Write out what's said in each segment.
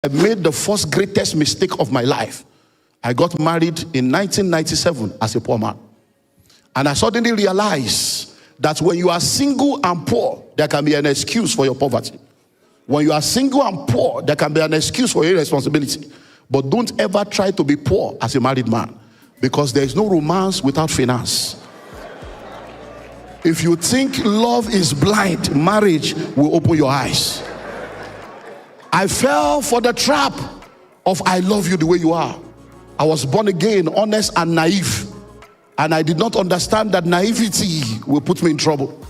I made the first greatest mistake of my life. I got married in 1997 as a poor man. And I suddenly realized that when you are single and poor, there can be an excuse for your poverty. When you are single and poor, there can be an excuse for your irresponsibility. But don't ever try to be poor as a married man, because there is no romance without finance. If you think love is blind, marriage will open your eyes. I fell for the trap of I love you the way you are. I was born again, honest and naive. And I did not understand that naivety will put me in trouble.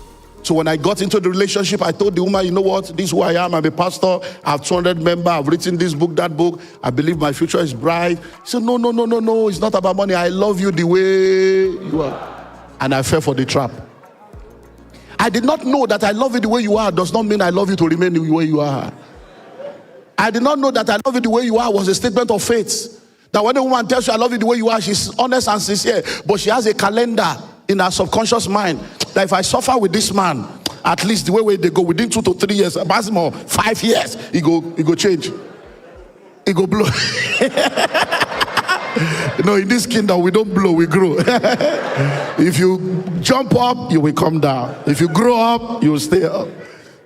So when I got into the relationship, I told the woman, you know what, this is who I am. I'm a pastor. I have 200 members. I've written this book, that book. I believe my future is bright. She said, no. It's not about money. I love you the way you are. And I fell for the trap. I did not know that I love you the way you are does not mean I love you to remain the way you are. I did not know that I love you the way you are was a statement of faith. That when a woman tells you I love you the way you are, she's honest and sincere, but she has a calendar in her subconscious mind that if I suffer with this man, at least the way they go within 2 to 3 years, maximum 5 years, he go change, he go blow. No, in this kingdom we don't blow, we grow. If you jump up, you will come down. If you grow up, you will stay up.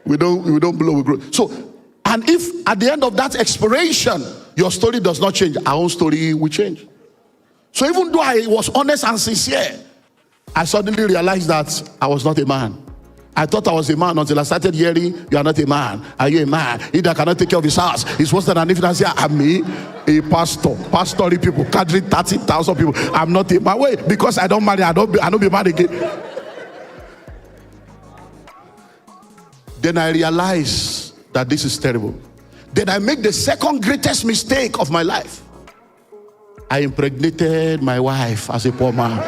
We don't blow, we grow. So, and if at the end of that expiration your story does not change, our own story will change. So even though I was honest and sincere, I suddenly realized that I was not a man. I thought I was a man until I started hearing, you are not a man. Are you a man? He that cannot take care of his house is worse than an infant. I'm me, a pastor. Pastory people, cadre 30,000 people. I'm not a man. Wait, because I don't marry, I don't be mad again. Then I realized that this is terrible. Then I make the second greatest mistake of my life. I impregnated my wife as a poor man.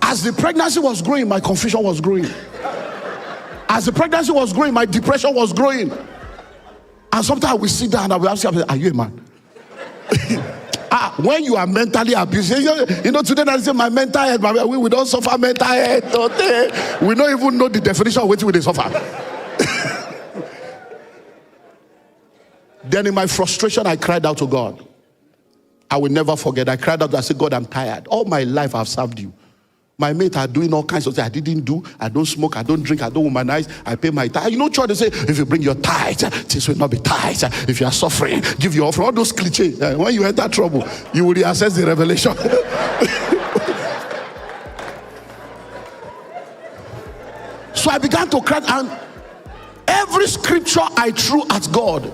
As the pregnancy was growing, my confusion was growing. As the pregnancy was growing, my depression was growing. And sometimes we sit down and we ask, are you a man? When you are mentally abused, you know, today I say my mental health, we don't suffer mental health. We don't even know the definition of what we suffer. Then in my frustration, I cried out to God. I will never forget. I cried out, I said, God, I'm tired. All my life I've served you. My mates are doing all kinds of things I didn't do. I don't smoke, I don't drink, I don't womanize. I pay my tithe. You know, church, they say, if you bring your tithe, things will not be tight. If you are suffering, give your offering. All those cliches. When you enter trouble, you will reassess the revelation. So I began to cry, and every scripture I threw at God,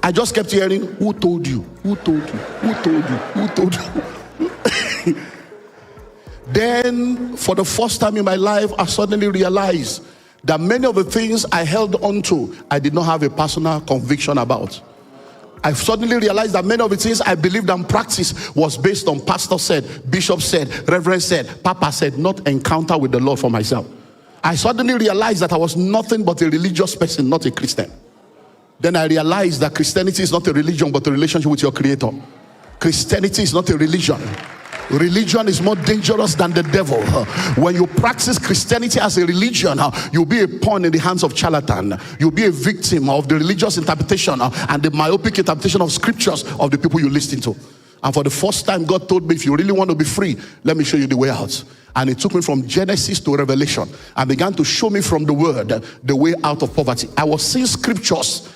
I just kept hearing, who told you? Who told you? Who told you? Who told you? Then, for the first time in my life, I suddenly realized that many of the things I held on to, I did not have a personal conviction about. I suddenly realized that many of the things I believed and practiced was based on pastor said, bishop said, reverend said, papa said, not encounter with the Lord for myself. I suddenly realized that I was nothing but a religious person, not a Christian. Then I realized that Christianity is not a religion, but a relationship with your Creator. Christianity is not a religion. Religion is more dangerous than the devil. When you practice Christianity as a religion, you'll be a pawn in the hands of charlatan. You'll be a victim of the religious interpretation and the myopic interpretation of scriptures of the people you listen to. And for the first time, God told me, if you really want to be free, let me show you the way out. And it took me from Genesis to Revelation and began to show me from the word the way out of poverty. I was seeing scriptures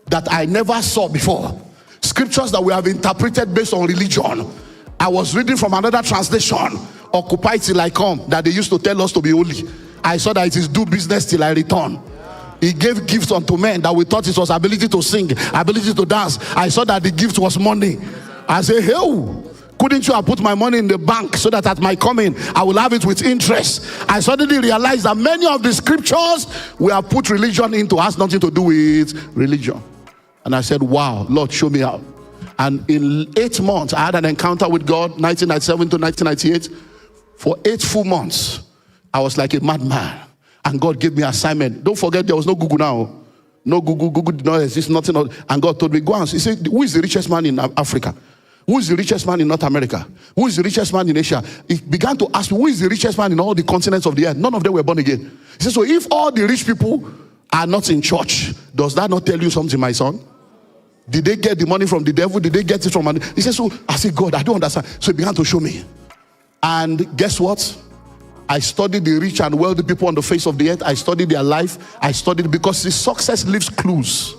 that I never saw before. Scriptures that we have interpreted based on religion. I was reading from another translation, occupy till I come, that they used to tell us to be holy. I saw that it is do business till I return. He gave gifts unto men that we thought it was ability to sing, ability to dance. I saw that the gift was money. I said, hey, couldn't you have put my money in the bank so that at my coming, I will have it with interest? I suddenly realized that many of the scriptures we have put religion into has nothing to do with religion. And I said, wow, Lord, show me how. And in 8 months, I had an encounter with God, 1997 to 1998. For 8 full months, I was like a madman. And God gave me an assignment. Don't forget, there was no Google now. No Google. Google did not exist, nothing. And God told me, go and see. He said, who is the richest man in Africa? Who is the richest man in North America? Who is the richest man in Asia? He began to ask me, who is the richest man in all the continents of the earth? None of them were born again. He said, so if all the rich people are not in church. Does that not tell you something, my son? Did they get the money from the devil? Did they get it from? He said, so I said, God, I don't understand. So he began to show me. And guess what? I studied the rich and wealthy people on the face of the earth. I studied their life. I studied because the success leaves clues.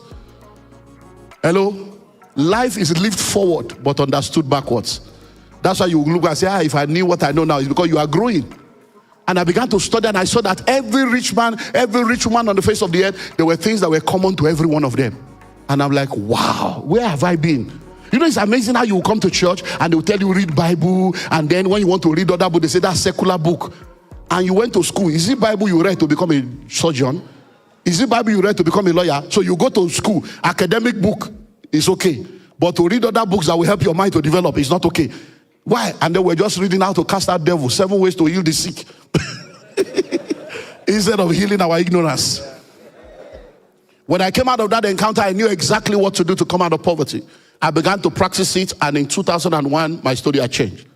Hello? Life is lived forward but understood backwards. That's why you look and say, if I knew what I know now, it's because you are growing. And I began to study, and I saw that every rich man, every rich woman on the face of the earth, there were things that were common to every one of them. And I'm like, wow, where have I been? You know, it's amazing how you will come to church and they will tell you read Bible, and then when you want to read other book, they say that's secular book. And you went to school. Is it Bible you read to become a surgeon? Is it Bible you read to become a lawyer? So you go to school, academic book is okay. But to read other books that will help your mind to develop is not okay. Why? And then we're just reading how to cast out devils, 7 ways to heal the sick. Instead of healing our ignorance. When I came out of that encounter, I knew exactly what to do to come out of poverty. I began to practice it, and in 2001, my story had changed.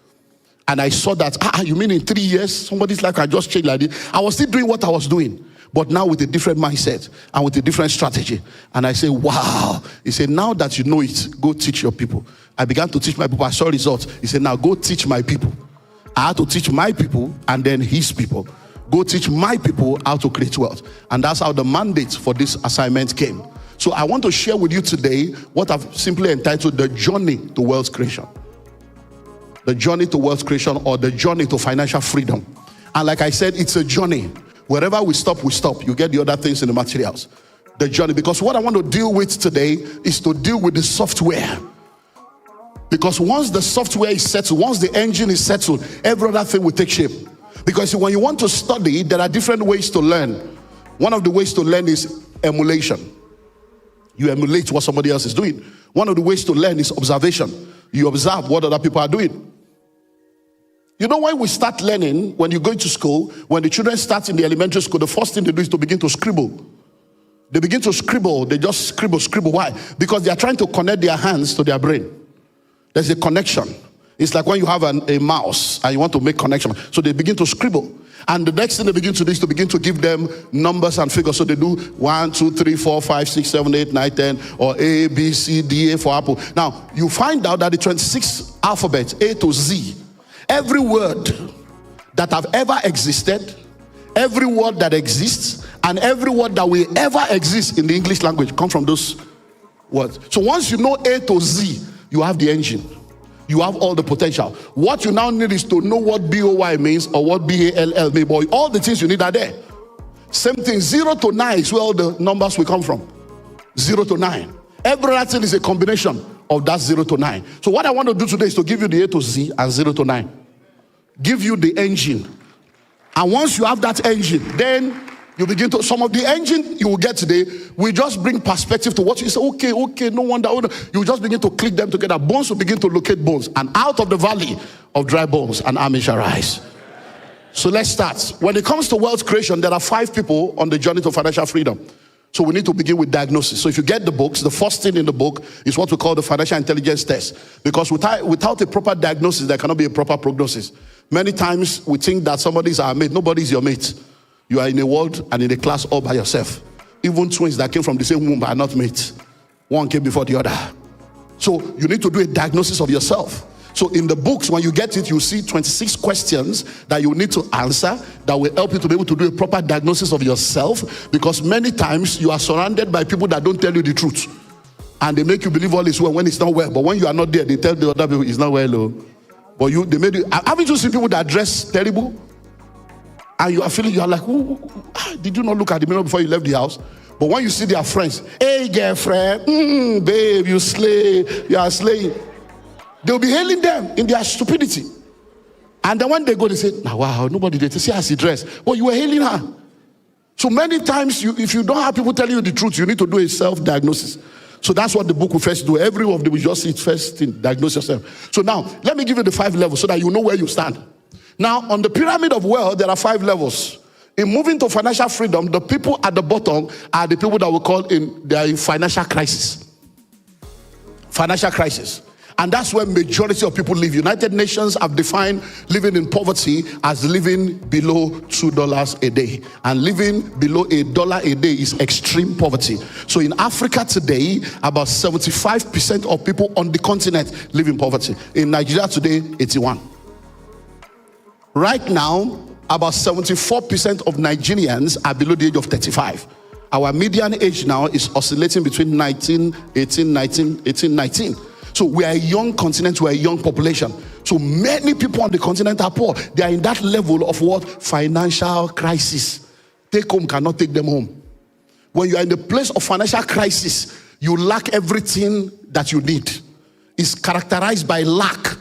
And I saw that, you mean in 3 years, somebody's life had just changed like this? I was still doing what I was doing, but now with a different mindset and with a different strategy. And I say, wow. He said, now that you know it, go teach your people. I began to teach my people. I saw results. He said, now go teach my people. I had to teach my people and then his people. Go teach my people how to create wealth. And that's how the mandate for this assignment came. So I want to share with you today what I've simply entitled the journey to wealth creation. The journey to wealth creation, or the journey to financial freedom. And like I said, it's a journey. Wherever we stop, we stop. You get the other things in the materials. The journey. Because what I want to deal with today is to deal with the software. Because once the software is settled, once the engine is settled, every other thing will take shape. Because when you want to study, there are different ways to learn. One of the ways to learn is emulation. You emulate what somebody else is doing. One of the ways to learn is observation. You observe what other people are doing. You know, when we start learning, when you go to school, when the children start in the elementary school, the first thing they do is to begin to scribble. They begin to scribble. They just scribble. Why? Because they are trying to connect their hands to their brain. There's a connection. It's like when you have a mouse and you want to make connection. So they begin to scribble. And the next thing they begin to do is to begin to give them numbers and figures. So they do 1, 2, 3, 4, 5, 6, 7, 8, 9, 10, or A, B, C, D, A for apple. Now, you find out that the 26 alphabets, A to Z, every word that have ever existed, every word that exists, and every word that will ever exist in the English language come from those words. So once you know A to Z, you have the engine. You have all the potential. What you now need is to know what BOY means or what BALL means. But all the things you need are there. Same thing, 0 to 9 is where all the numbers will come from. 0 to 9. Every other thing is a combination of that 0 to 9. So what I want to do today is to give you the A to Z and 0 to 9. Give you the engine. And once you have that engine, then you begin to, some of the engine you will get today will just bring perspective to what you say, okay, no wonder. You just begin to click them together. Bones will begin to locate bones. And out of the valley of dry bones, an army shall rise. So let's start. When it comes to wealth creation, there are 5 people on the journey to financial freedom. So we need to begin with diagnosis. So if you get the books, the first thing in the book is what we call the financial intelligence test. Because without a proper diagnosis, there cannot be a proper prognosis. Many times we think that somebody is our mate. Nobody is your mate. You are in a world and in a class all by yourself. Even twins that came from the same womb are not mates. One came before the other. So you need to do a diagnosis of yourself. So in the books, when you get it, you see 26 questions that you need to answer that will help you to be able to do a proper diagnosis of yourself. Because many times you are surrounded by people that don't tell you the truth. And they make you believe all is well when it's not well. But when you are not there, they tell the other people it's not well. Oh. But they made you. Haven't you seen people that dress terrible? And you are feeling, you are like, did you not look at the mirror before you left the house? But when you see their friends, hey girlfriend, babe, you slay, you are slaying. They'll be hailing them in their stupidity. And then when they go, they say, nah, wow, nobody did. They see how she dressed. But you were hailing her. So many times, if you don't have people telling you the truth, you need to do a self-diagnosis. So that's what the book will first do. Every one of them will just see it first thing, diagnose yourself. So now, let me give you the 5 levels so that you know where you stand. Now, on the pyramid of wealth, there are 5 levels. In moving to financial freedom, the people at the bottom are the people that we call they are in financial crisis. Financial crisis. And that's where majority of people live. United Nations have defined living in poverty as living below $2 a day. And living below $1 a day is extreme poverty. So in Africa today, about 75% of people on the continent live in poverty. In Nigeria today, 81. Right now, about 74% of Nigerians are below the age of 35. Our median age now is oscillating between 19. So we are a young continent, we are a young population. So many people on the continent are poor. They are in that level of what? Financial crisis. Take home cannot take them home. When you are in the place of financial crisis, you lack everything that you need. It's characterized by lack,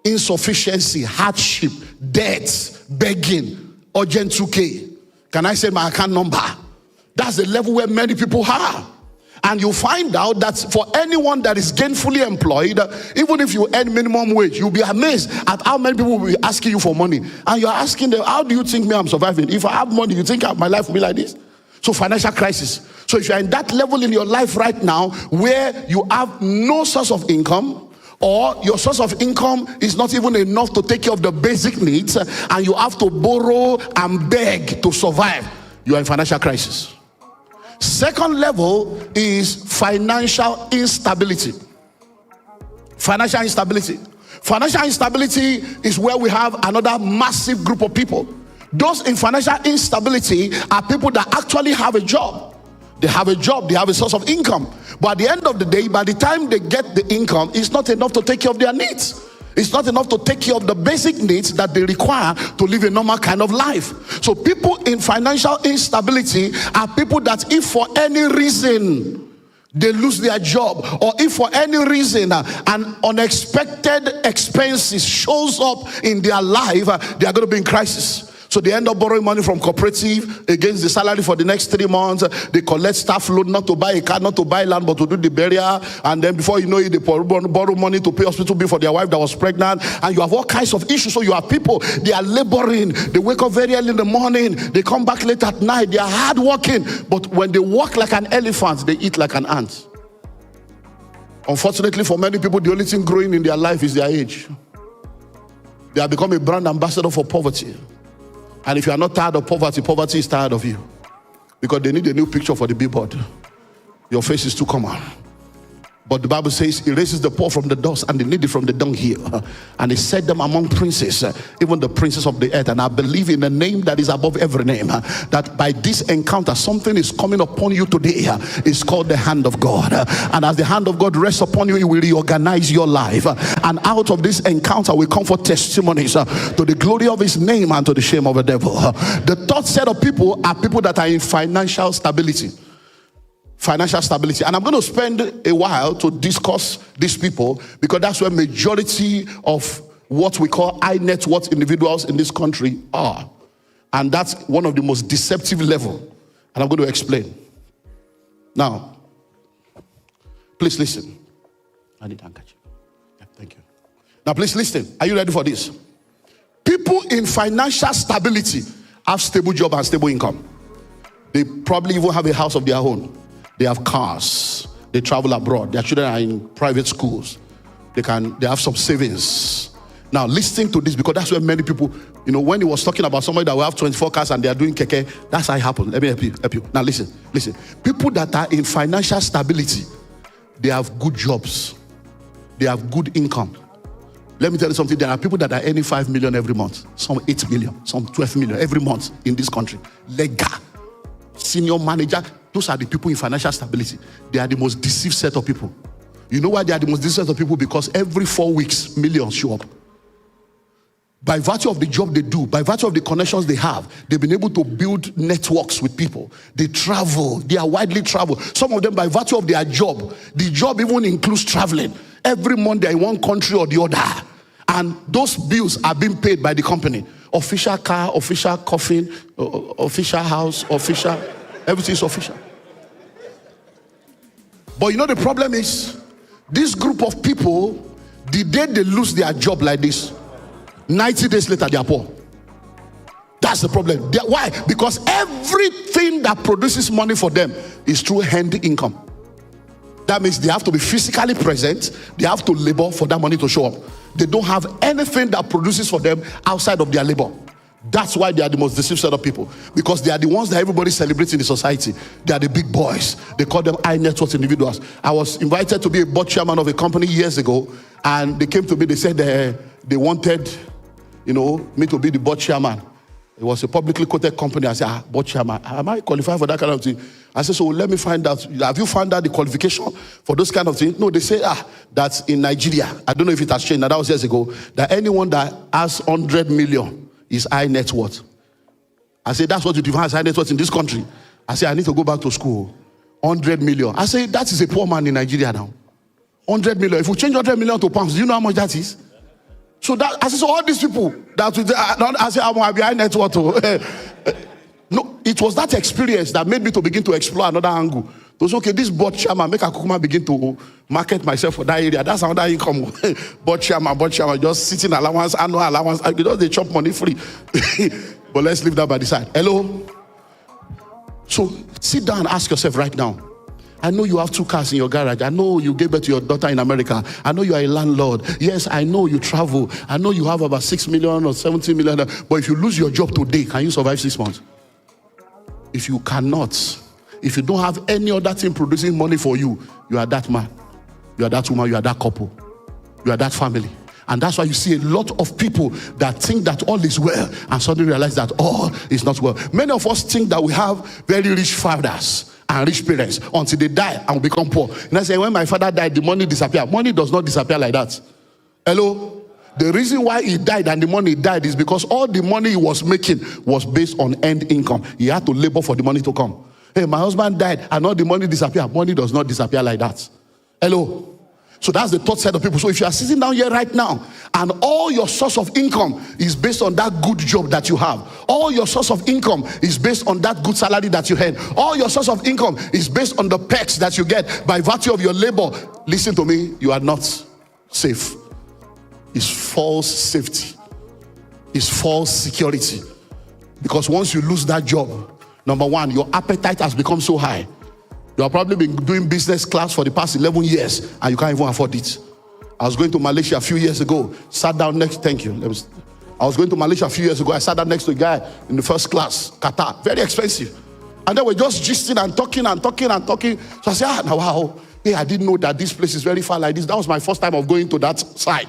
insufficiency, hardship, debt, begging, urgent 2K. Can I say my account number? That's the level where many people are. And you find out that for anyone that is gainfully employed, even if you earn minimum wage, you'll be amazed at how many people will be asking you for money. And you're asking them, how do you think me I'm surviving? If I have money, you think my life will be like this? So financial crisis. So if you're in that level in your life right now where you have no source of income, or your source of income is not even enough to take care of the basic needs, and you have to borrow and beg to survive, you are in financial crisis. Second level is financial instability. Financial instability. Financial instability is where we have another massive group of people. Those in financial instability are people that actually have a job. They have a job, they have a source of income. But at the end of the day, by the time they get the income, it's not enough to take care of their needs. It's not enough to take care of the basic needs that they require to live a normal kind of life. So people in financial instability are people that if for any reason they lose their job, or if for any reason an unexpected expenses shows up in their life, they are going to be in crisis. So they end up borrowing money from cooperative against the salary for the next 3 months. They collect staff loan not to buy a car, not to buy land, but to do the burial. And then before you know it, they borrow money to pay hospital bill for their wife that was pregnant. And you have all kinds of issues. So you have people, they are laboring. They wake up very early in the morning. They come back late at night. They are hardworking. But when they walk like an elephant, they eat like an ant. Unfortunately for many people, the only thing growing in their life is their age. They have become a brand ambassador for poverty. And if you are not tired of poverty, poverty is tired of you. Because they need a new picture for the billboard. Your face is too common. But the Bible says he raises the poor from the dust and the needy from the dunghill. And he set them among princes, even the princes of the earth. And I believe in the name that is above every name, that by this encounter, something is coming upon you today. It's called the hand of God. And as the hand of God rests upon you, it will reorganize your life. And out of this encounter will come for testimonies to the glory of his name and to the shame of the devil. The third set of people are people that are in financial stability. Financial stability. And I'm going to spend a while to discuss these people, because that's where majority of what we call high net worth individuals in this country are. And that's one of the most deceptive level. And I'm going to explain. Now, please listen. I need a handkerchief. Yeah, thank you. Now, please listen. Are you ready for this? People in financial stability have stable job and stable income. They probably even have a house of their own. They have cars. They travel abroad. Their children are in private schools. They have some savings. Now, listening to this, because that's where many people, when he was talking about somebody that will have 24 cars and they are doing keke, that's how it happened. Let me help you. Now, listen. People that are in financial stability, they have good jobs. They have good income. Let me tell you something. There are people that are earning 5 million every month. Some 8 million. Some 12 million every month in this country. Lega. Senior manager. Those are the people in financial stability. They are the most deceived set of people. You know why they are the most deceived set of people? Because every 4 weeks, millions show up. By virtue of the job they do, by virtue of the connections they have, they've been able to build networks with people. They travel. They are widely traveled. Some of them, by virtue of their job, the job even includes traveling. Every month they're in one country or the other. And those bills are being paid by the company. Official car, official coffin, official house, official... Everything is official. But the problem is, this group of people, the day they lose their job like this, 90 days later they are poor. That's the problem. Why? Because everything that produces money for them is through hand income. That means they have to be physically present. They have to labor for that money to show up. They don't have anything that produces for them outside of their labor. That's why they are the most deceived set of people, because they are the ones that everybody celebrates in the society. They are the big boys. They call them high net worth individuals. I was invited to be a board chairman of a company years ago, and they came to me. They said they wanted, me to be the board chairman. It was a publicly quoted company. I said, board chairman, am I qualified for that kind of thing? I said, so let me find out. Have you found out the qualification for those kind of things? No, they say, that's in Nigeria. I don't know if it has changed. Now, that was years ago. That anyone that has 100 million is high net worth. I said, that's what you define as high net worth in this country. I said, I need to go back to school. 100 million. I said, that is a poor man in Nigeria now. 100 million. If we change 100 million to pounds, do you know how much that is? So that, I said, so all these people that I said, I'm behind net worth. No, it was that experience that made me to begin to explore another angle. It was okay, this board chairman, make a kukuma begin to market myself for that area. That's another income. board chairman, just sitting allowance, annual allowance. They chop money free. But let's leave that by the side. Hello? So sit down and ask yourself right now. I know you have 2 cars in your garage. I know you gave birth to your daughter in America. I know you are a landlord. Yes, I know you travel. I know you have about 6 million or 70 million. But if you lose your job today, can you survive 6 months? If you cannot, if you don't have any other thing producing money for you, you are that man. You are that woman. You are that couple. You are that family. And that's why you see a lot of people that think that all is well and suddenly realize that all is not well. Many of us think that we have very rich fathers and rich parents until they die and become poor. And I say, when my father died, the money disappeared. Money does not disappear like that. Hello? The reason why he died and the money died is because all the money he was making was based on end income. He had to labor for the money to come. Hey, my husband died and all the money disappeared. Money does not disappear like that. Hello? So that's the third set of people. So if you are sitting down here right now and all your source of income is based on that good job that you have, all your source of income is based on that good salary that you had, all your source of income is based on the perks that you get by virtue of your labor, listen to me, you are not safe. It's false safety. It's false security. Because once you lose that job, number one, your appetite has become so high. You have probably been doing business class for the past 11 years and you can't even afford it. I was going to Malaysia a few years ago, sat down next, thank you. I was going to Malaysia a few years ago, I sat down next to a guy in the first class, Qatar, very expensive. And then we're just gisting and talking. So I said, now wow, hey, I didn't know that this place is very far like this. That was my first time of going to that side.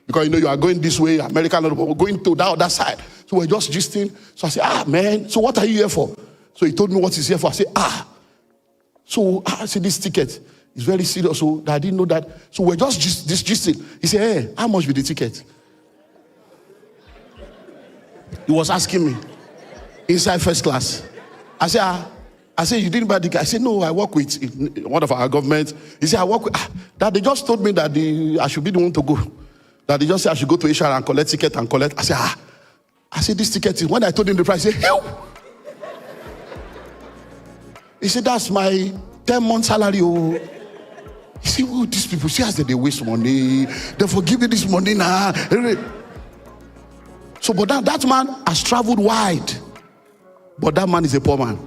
Because you are going this way, American, we're going to that other side. So we're just gisting. So I said, man, so what are you here for? So he told me what he's here for. I said, So I said, this ticket is very serious. So I didn't know that. So we're just gisting. He said, hey, how much be the ticket? He was asking me inside first class. I said, you didn't buy the ticket? I said, no, I work with one of our government. He said, I work with, that they just told me that I should be the one to go. That they just said I should go to HR and collect ticket and collect. I said, this ticket is, when I told him the price, he said, hell. He said, that's my 10-month salary. Oh. He said, oh, these people, see as they waste money. They forgive me this money now. So, but that man has traveled wide. But that man is a poor man.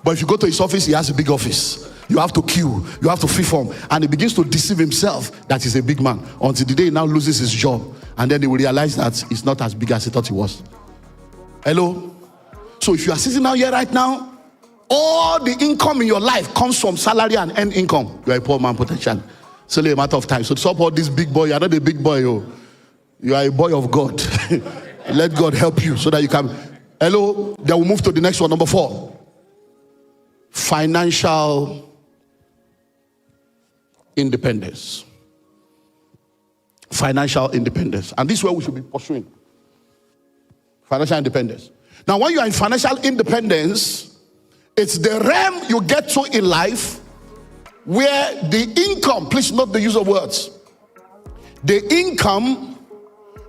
But if you go to his office, he has a big office. You have to queue. You have to free form. And he begins to deceive himself that he's a big man. Until the day he now loses his job. And then he will realize that he's not as big as he thought he was. Hello? So if you are sitting down here right now, all the income in your life comes from salary and end income. You are a poor man potentially. It's only a matter of time. So to support this big boy, you are not a big boy. You are a boy of God. Let God help you so that you can. Hello? Then we'll move to the next one, number 4. Financial independence. Financial independence. And this is where we should be pursuing. Financial independence. Now, when you are in financial independence, it's the realm you get to in life where the income, please note the use of words, the income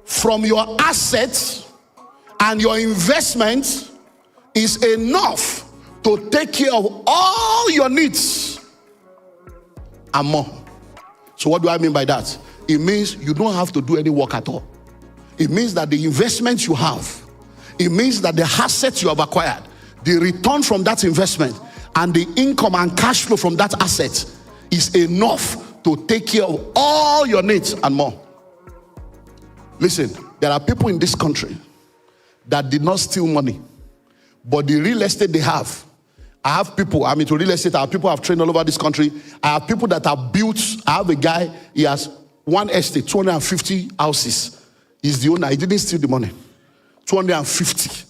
from your assets and your investments is enough to take care of all your needs and more. So what do I mean by that? It means you don't have to do any work at all. It means that the investments you have, it means that the assets you have acquired, the return from that investment and the income and cash flow from that asset is enough to take care of all your needs and more. Listen, there are people in this country that did not steal money, but the real estate they have. I have people, to real estate, I have people I've trained all over this country. I have people that have built. I have a guy, he has one estate, 250 houses. He's the owner, he didn't steal the money. 250.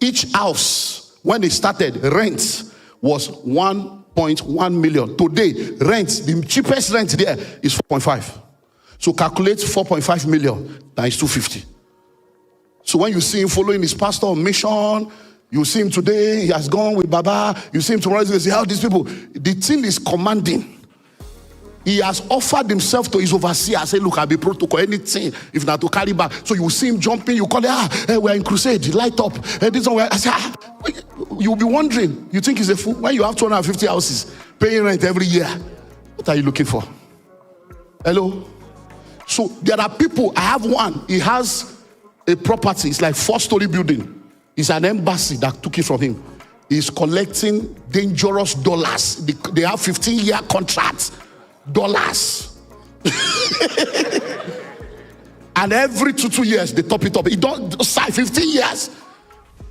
Each house, when they started, rent was 1.1 million. Today, rent, the cheapest rent there is 4.5. So calculate 4.5 million times 250. So when you see him following his pastor on mission, you see him today, he has gone with Baba. You see him tomorrow, you say, how these people, the thing is commanding. He has offered himself to his overseer. Say, look, I'll be protocol, anything, if not to carry back. So you see him jumping, you call it, we're in crusade, light up. This one, I say, you'll be wondering, you think he's a fool? When you have 250 houses, paying rent every year, what are you looking for? Hello? So there are people, I have one, he has a property, it's like 4-story building. It's an embassy that took it from him. He's collecting dangerous dollars. They have 15-year contracts. Dollars. And every 2 years, they top it up. He don't sign 15 years.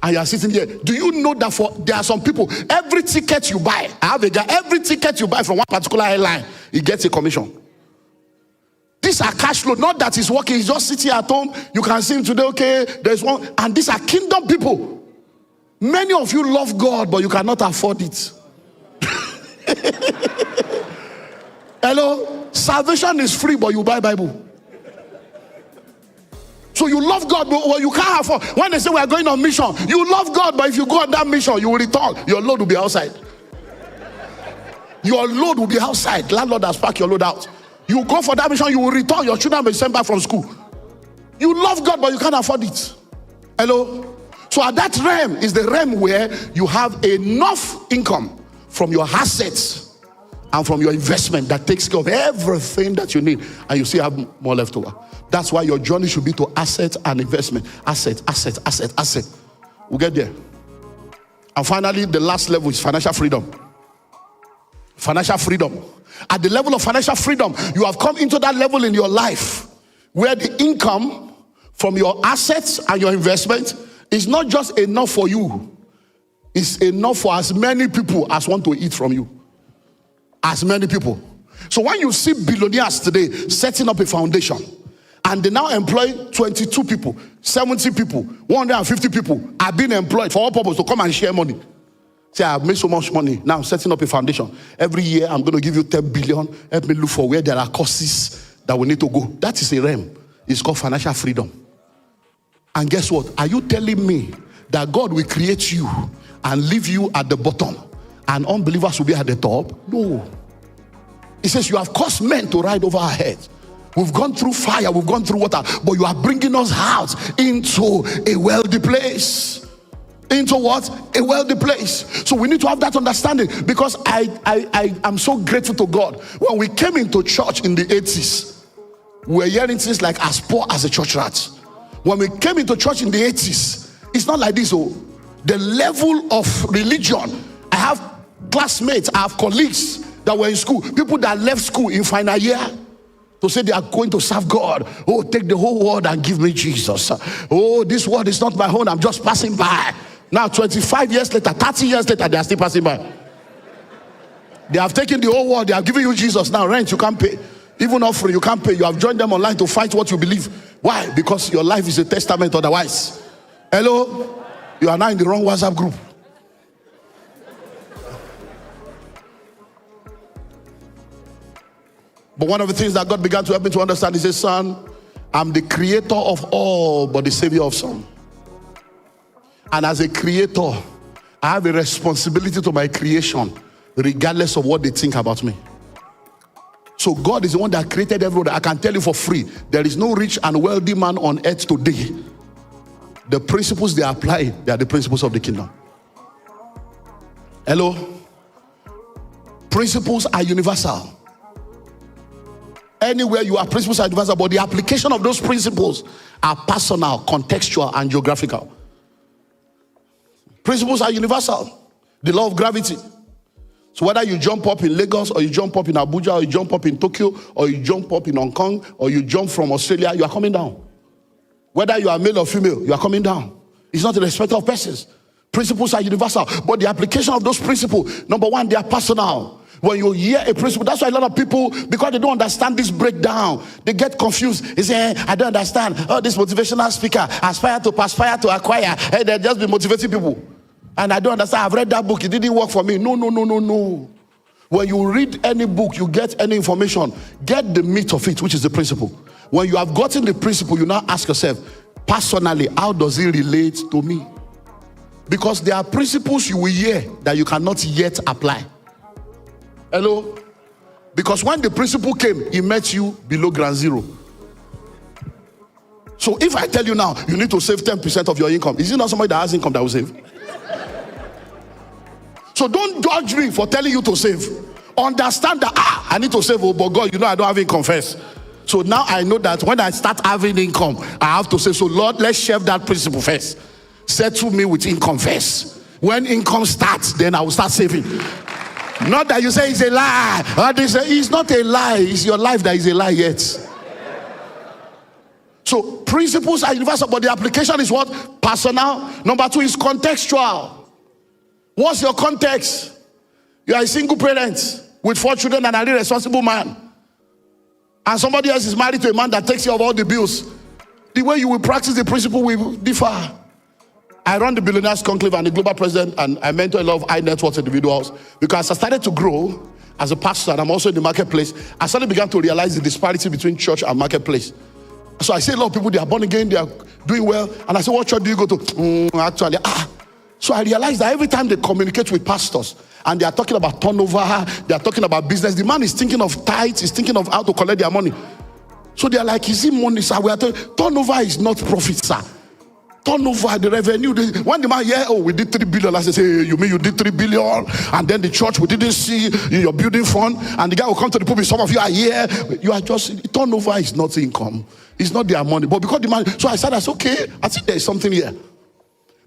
And you are sitting here. Do you know that there are some people, every ticket you buy, I have a guy, every ticket you buy from one particular airline, he gets a commission. These are cash flow, not that he's working, he's just sitting at home. You can see him today, okay, there's one. And these are kingdom people. Many of you love God, but you cannot afford it. Hello? Salvation is free, but you buy Bible. So you love God, but you can't afford. When they say we are going on mission, you love God, but if you go on that mission, you will return. Your load will be outside. Your load will be outside. Landlord has packed your load out. You go for that mission, you will return. Your children will be sent back from school. You love God, but you can't afford it. Hello? So at that realm is the realm where you have enough income from your assets and from your investment that takes care of everything that you need, and you still have more left over. That's why your journey should be to asset and investment. Asset. We'll get there. And finally, the last level is financial freedom. Financial freedom. At the level of financial freedom, you have come into that level in your life where the income from your assets and your investment is not just enough for you. It's enough for as many people as want to eat from you. As many people. So when you see billionaires today setting up a foundation, and they now employ 22 people, 70 people, 150 people are being employed for what purpose? To come and share money. Say, I've made so much money. Now I'm setting up a foundation. Every year I'm going to give you 10 billion. Help me look for where there are courses that we need to go. That is a realm. It's called financial freedom. And guess what? Are you telling me that God will create you and leave you at the bottom and unbelievers will be at the top? No. He says you have caused men to ride over our heads. We've gone through fire, we've gone through water, but you are bringing us out into a wealthy place. Into what? A wealthy place. So we need to have that understanding, because I am so grateful to God. When we came into church in the 80s, we were hearing things like as poor as a church rat. When we came into church in the 80s, it's not like this. Oh, the level of religion. I have classmates, I have colleagues that were in school, people that left school in final year to say they are going to serve God. Oh, take the whole world and give me Jesus. Oh, this world is not my own, I'm just passing by. Now 25 years later, 30 years later, they are still passing by. They have taken the whole world, they are giving you Jesus. Now rent you can't pay, even offering you can't pay. You have joined them online to fight what you believe. Why? Because your life is a testament otherwise. Hello? You are now in the wrong WhatsApp group. But one of the things that God began to help me to understand is, son, I'm the creator of all but the savior of some. And as a creator, I have a responsibility to my creation, regardless of what they think about me. So God is the one that created everyone. I can tell you for free, there is no rich and wealthy man on earth today. The principles they apply, they are the principles of the kingdom. Hello? Principles are universal. Anywhere you are, principles are universal, but the application of those principles are personal, contextual, and geographical. Principles are universal. The law of gravity. So whether you jump up in Lagos, or you jump up in Abuja, or you jump up in Tokyo, or you jump up in Hong Kong, or you jump from Australia, you are coming down. Whether you are male or female, you are coming down. It's not a respect of persons. Principles are universal, but the application of those principles, number one, they are personal. When you hear a principle, that's why a lot of people, because they don't understand this breakdown, they get confused. They say, I don't understand. Oh, this motivational speaker, aspire to perspire to acquire. Hey, they're just be motivating people. And I don't understand. I've read that book. It didn't work for me. No. When you read any book, you get any information, get the meat of it, which is the principle. When you have gotten the principle, you now ask yourself, personally, how does it relate to me? Because there are principles you will hear that you cannot yet apply. Hello? Because when the principle came, he met you below ground zero. So if I tell you now, you need to save 10% of your income, is it not somebody that has income that will save? So don't judge me for telling you to save. Understand that, I need to save, but God, I don't have income first. So now I know that when I start having income, I have to say, so Lord, let's share that principle first. Settle me with income first. When income starts, then I will start saving. Not that you say it's a lie. It's not a lie. It's your life that is a lie yet. So principles are universal, but the application is what? Personal. Number two is contextual. What's your context? You are a single parent with 4 children and an irresponsible man. And somebody else is married to a man that takes care of all the bills. The way you will practice the principle will differ. I run the Billionaires Conclave and the global president, and I mentor a lot of high net worth individuals, because I started to grow as a pastor and I'm also in the marketplace. I suddenly began to realize the disparity between church and marketplace. So I see a lot of people, they are born again, they are doing well. And I say, what church do you go to? So I realized that every time they communicate with pastors and they are talking about turnover, they are talking about business, the man is thinking of tithes, he's thinking of how to collect their money. So they are like, is it money, sir? We are turnover is not profit, sir. Turnover, the revenue. When the man we did 3 billion, I say, hey, you mean you did 3 billion? And then the church, we didn't see in your building fund. And the guy will come to the pulpit, some of you are here. You are just, turnover is not income. It's not their money. But because the man, so I said, that's okay. I think there's something here.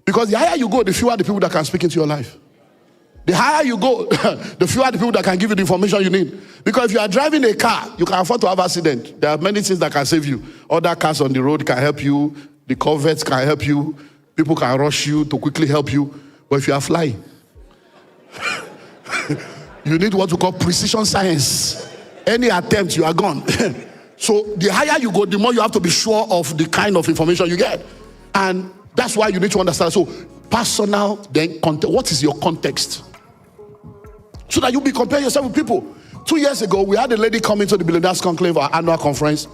Because the higher you go, the fewer the people that can speak into your life. The higher you go, the fewer the people that can give you the information you need. Because if you are driving a car, you can afford to have an accident. There are many things that can save you. Other cars on the road can help you. The Corvettes can help you. People can rush you to quickly help you. But if you are flying, you need what we call precision science. Any attempt, you are gone. So the higher you go, the more you have to be sure of the kind of information you get. And that's why you need to understand. So personal, then context. What is your context? So that you'll be comparing yourself with people. 2 years ago, we had a lady come into the Billionaires Conclave, our annual conference.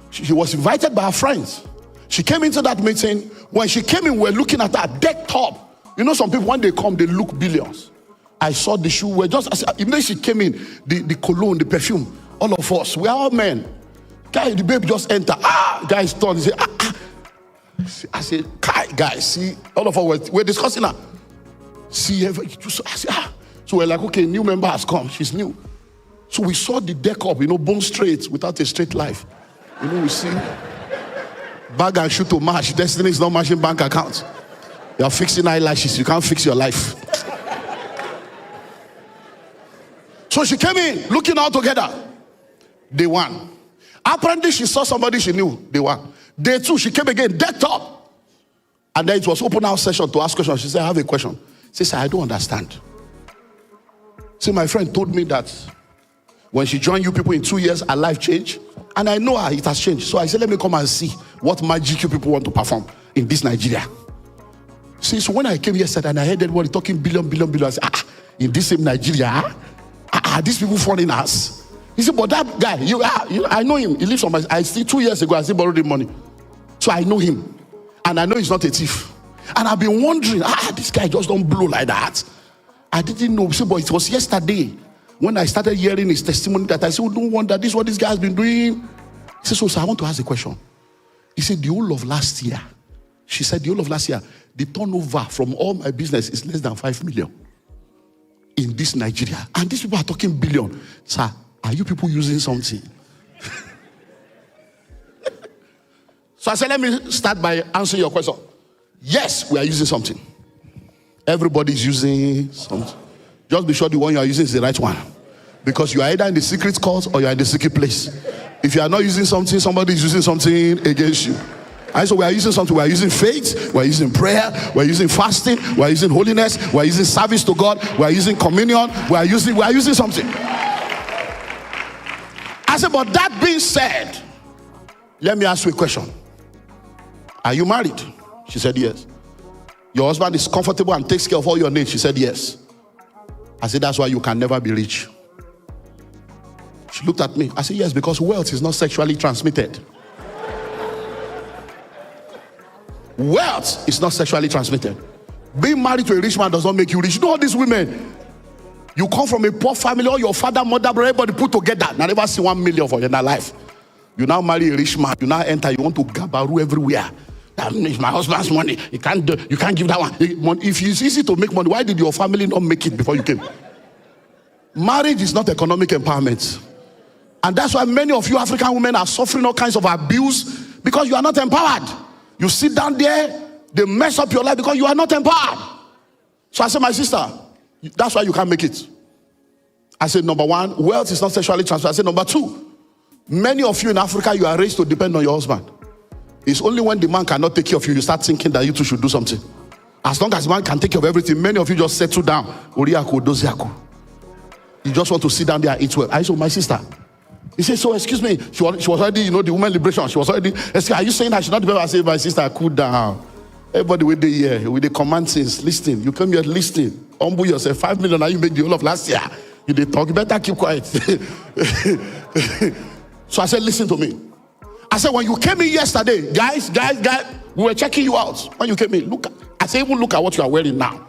She was invited by her friends. She came into that meeting. When she came in, we were looking at her deck top. You know, some people, when they come, they look billions. I saw the shoe. Immediately she came in, the cologne, the perfume, all of us, we are all men. Guy, the babe just enter. Guys turn. He say, I said, guys, see, all of us we're discussing her. See, I said, So we're like, okay, new member has come. She's new. So we saw the deck up, bone straight, without a straight life. We see bag and shoe to match. Destiny is not matching bank accounts. You're fixing eyelashes. You can't fix your life. So she came in, looking all together. Day 1. Apparently, she saw somebody she knew. Day 1. Day 2, she came again, decked up. And then it was open house session to ask questions. She said, I have a question. She said, I don't understand. See, my friend told me that when she joined you people in 2 years, her life changed. And I know her, it has changed. So I said, let me come and see what magic you people want to perform in this Nigeria. See, so when I came yesterday and I heard everybody talking billion, I said, in this same Nigeria, these people foreigners. He said, but that guy, I know him. He lives on my, I see 2 years ago, I still borrowed him money. So I know him. And I know he's not a thief. And I've been wondering, this guy just don't blow like that. I didn't know. So, but it was yesterday when I started hearing his testimony that I said, don't wonder, this is what this guy has been doing. He said, so I want to ask a question. He said, the whole of last year, she said, the whole of last year, the turnover from all my business is less than 5 million in this Nigeria. And these people are talking billion. Sir, are you people using something? So I said, let me start by answering your question. Yes, we are using something. Everybody's using something. just be sure the one you are using is the right one. Because you are either in the secret court or you are in the secret place. If you are not using something, somebody is using something against you. And so we are using something. We are using faith. We are using prayer. We are using fasting. We are using holiness. We are using service to God. We are using communion. We are using something. I said, but that being said, let me ask you a question. Are you married? She said yes. Your husband is comfortable and takes care of all your needs? She said yes. I said, that's why you can never be rich. She looked at me. I said, yes, because wealth is not sexually transmitted. Wealth is not sexually transmitted. Being married to a rich man does not make you rich. You know all these women, you come from a poor family, or your father, mother, brother, everybody put together. I never see 1 million for your life. You now marry a rich man. You now enter. You want to gabaru everywhere. It's my husband's money. You can't give that one. If it's easy to make money, why did your family not make it before you came? Marriage is not economic empowerment. And that's why many of you African women are suffering all kinds of abuse, because you are not empowered. You sit down there, they mess up your life because you are not empowered. So I said, my sister, that's why you can't make it. I said, number one, wealth is not sexually transferred. I said, number two, many of you in Africa, you are raised to depend on your husband. It's only when the man cannot take care of you, you start thinking that you two should do something. As long as the man can take care of everything, many of you just settle down. You just want to sit down there and eat well. I said, my sister, he said, so excuse me, she was already, the women liberation, she was already, are you saying I should not be able to say, my sister, cool down. Everybody with the command things, listen. You come here listening, humble yourself. 5 million, now you make the whole of last year. You did talk, you better keep quiet. So I said, listen to me. I said, when you came in yesterday, guys, we were checking you out. When you came in, I said, even look at what you are wearing now.